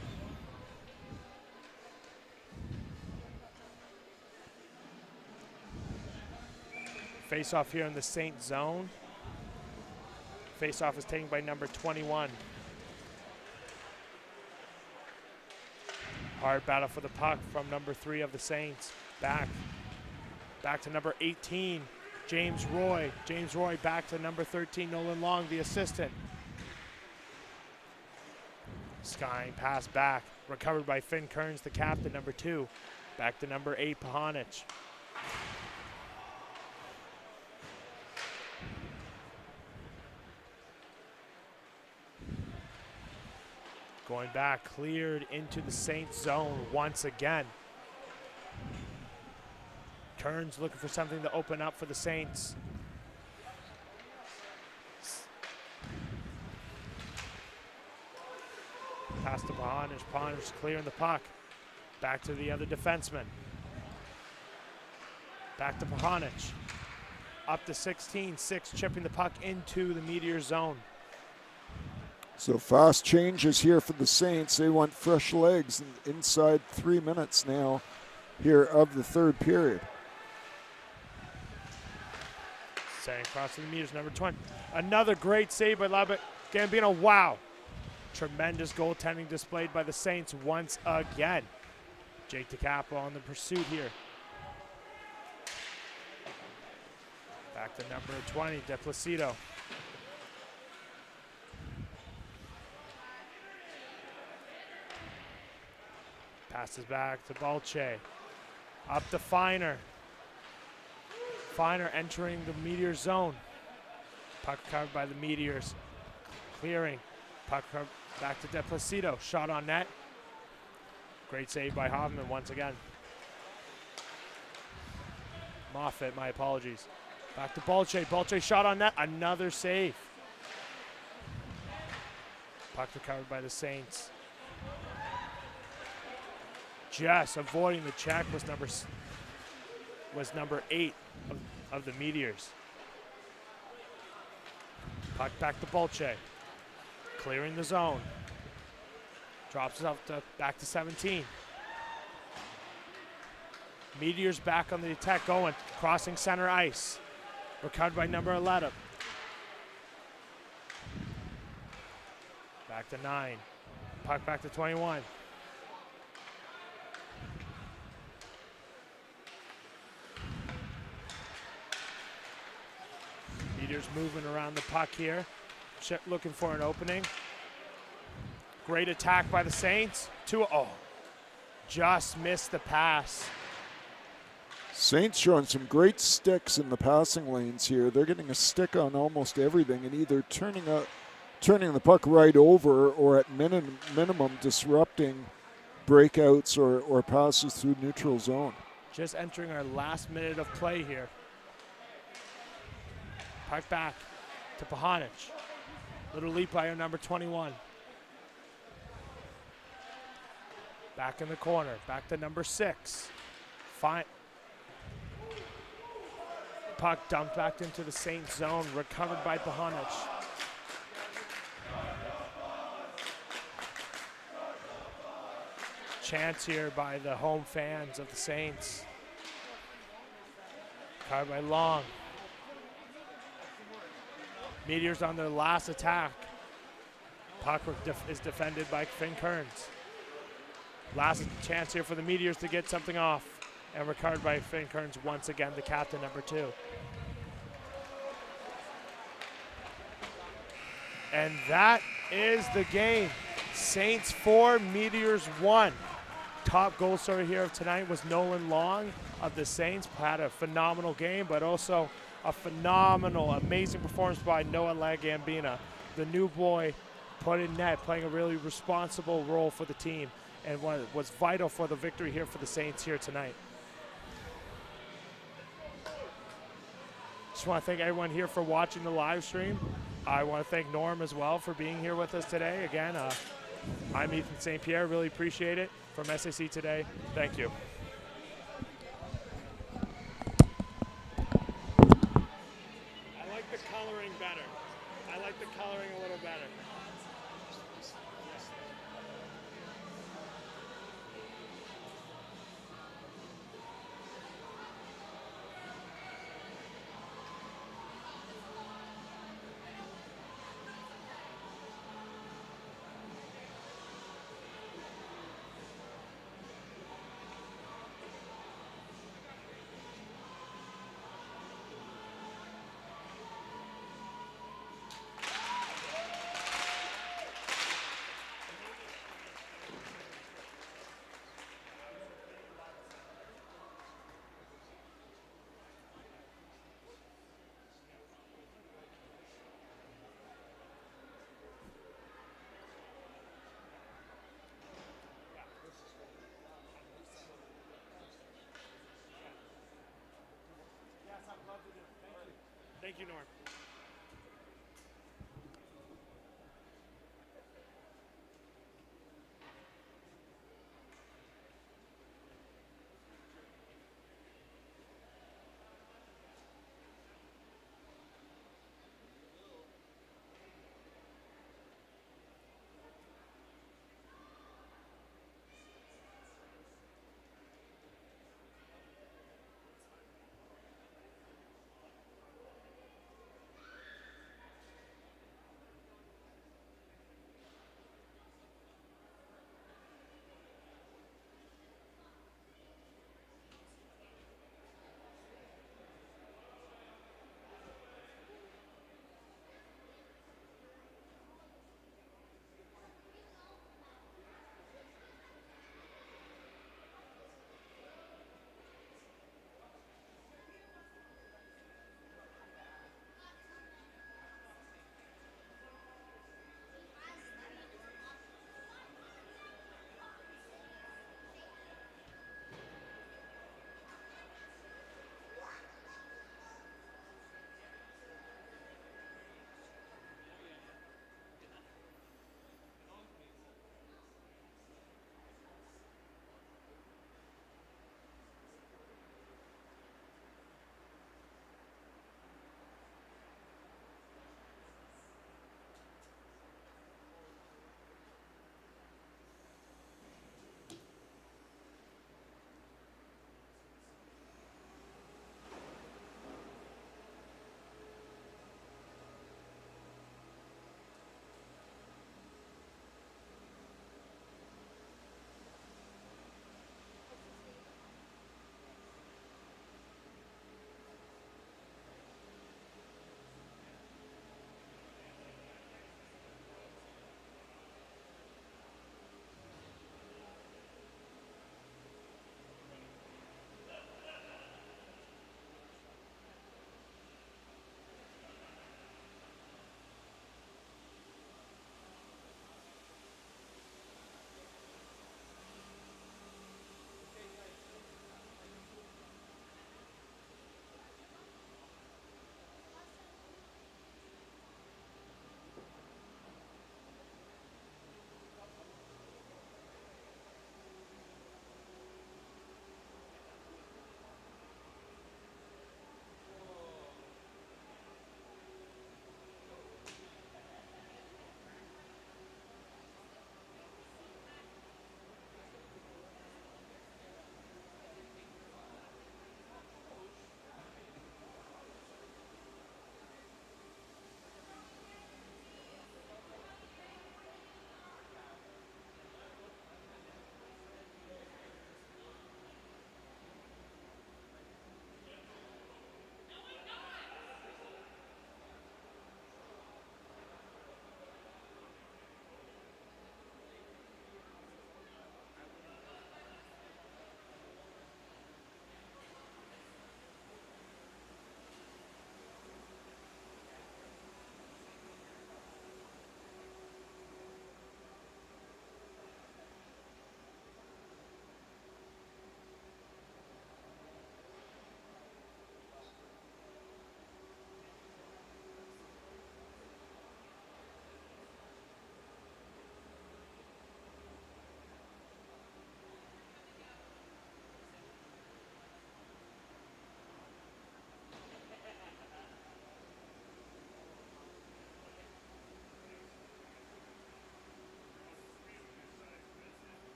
Face-off here in the Saint zone. Face-off is taken by number 21. Hard battle for the puck from number 3 of the Saints. Back to number 18, James Roy. James Roy back to number 13, Nolan Long, the assistant. Skying pass back, recovered by Finn Kearns, the captain, number 2. Back to number 8, Pahanic. Going back, cleared into the Saints zone once again. Kearns looking for something to open up for the Saints. Pass to Pahanic. Pahanic clearing the puck. Back to the other defenseman. Back to Pahanic. Up to 16, 6 chipping the puck into the Meteor zone. So fast changes here for the Saints. They want fresh legs inside 3 minutes now here of the third period. Sending across to the Meteors, number 20. Another great save by Labek Gambino. Wow. Tremendous goaltending displayed by the Saints once again. Jake DeCapo on the pursuit here. Back to number 20, De Placido. Passes back to Balche. Up to Feiner. Feiner entering the Meteor zone. Puck covered by the Meteors. Clearing. Puck back to De Placido. Shot on net. Great save by Hoffman once again. Moffitt, my apologies. Back to Balche. Balche shot on net. Another save. Puck recovered by the Saints. Just avoiding the check was number 8 of the Meteors. Puck back to Balche. Clearing the zone. Drops it up to back to 17. Meteors back on the attack going. Crossing center ice. Recovered by number 11. Back to 9. Puck back to 21. Meteors moving around the puck here. Looking for an opening. Great attack by the Saints. Just missed the pass. Saints showing some great sticks in the passing lanes here. They're getting a stick on almost everything and either turning the puck right over or at minimum disrupting breakouts or passes through neutral zone. Just entering our last minute of play here. Puck back to Pahanic. Little leap by our number 21. Back in the corner. Back to number 6. Fine. Puck dumped back into the Saints zone. Recovered by Pahanic. Chance here by the home fans of the Saints. Covered by Long. Meteors on their last attack. Puck is defended by Finn Kearns. Last chance here for the Meteors to get something off. And recovered by Finn Kearns once again, the captain, number 2. And that is the game. Saints 4, Meteors 1. Top goal scorer here of tonight was Nolan Long of the Saints. Had a phenomenal game, but also a phenomenal, amazing performance by Noah Lagambina. The new boy put in net, playing a really responsible role for the team and was vital for the victory here for the Saints here tonight. Just want to thank everyone here for watching the live stream. I want to thank Norm as well for being here with us today. Again, I'm Ethan St. Pierre. Really appreciate it. From SAC Today, thank you. I like the coloring better. I like the coloring a little better. Thank you, Norm.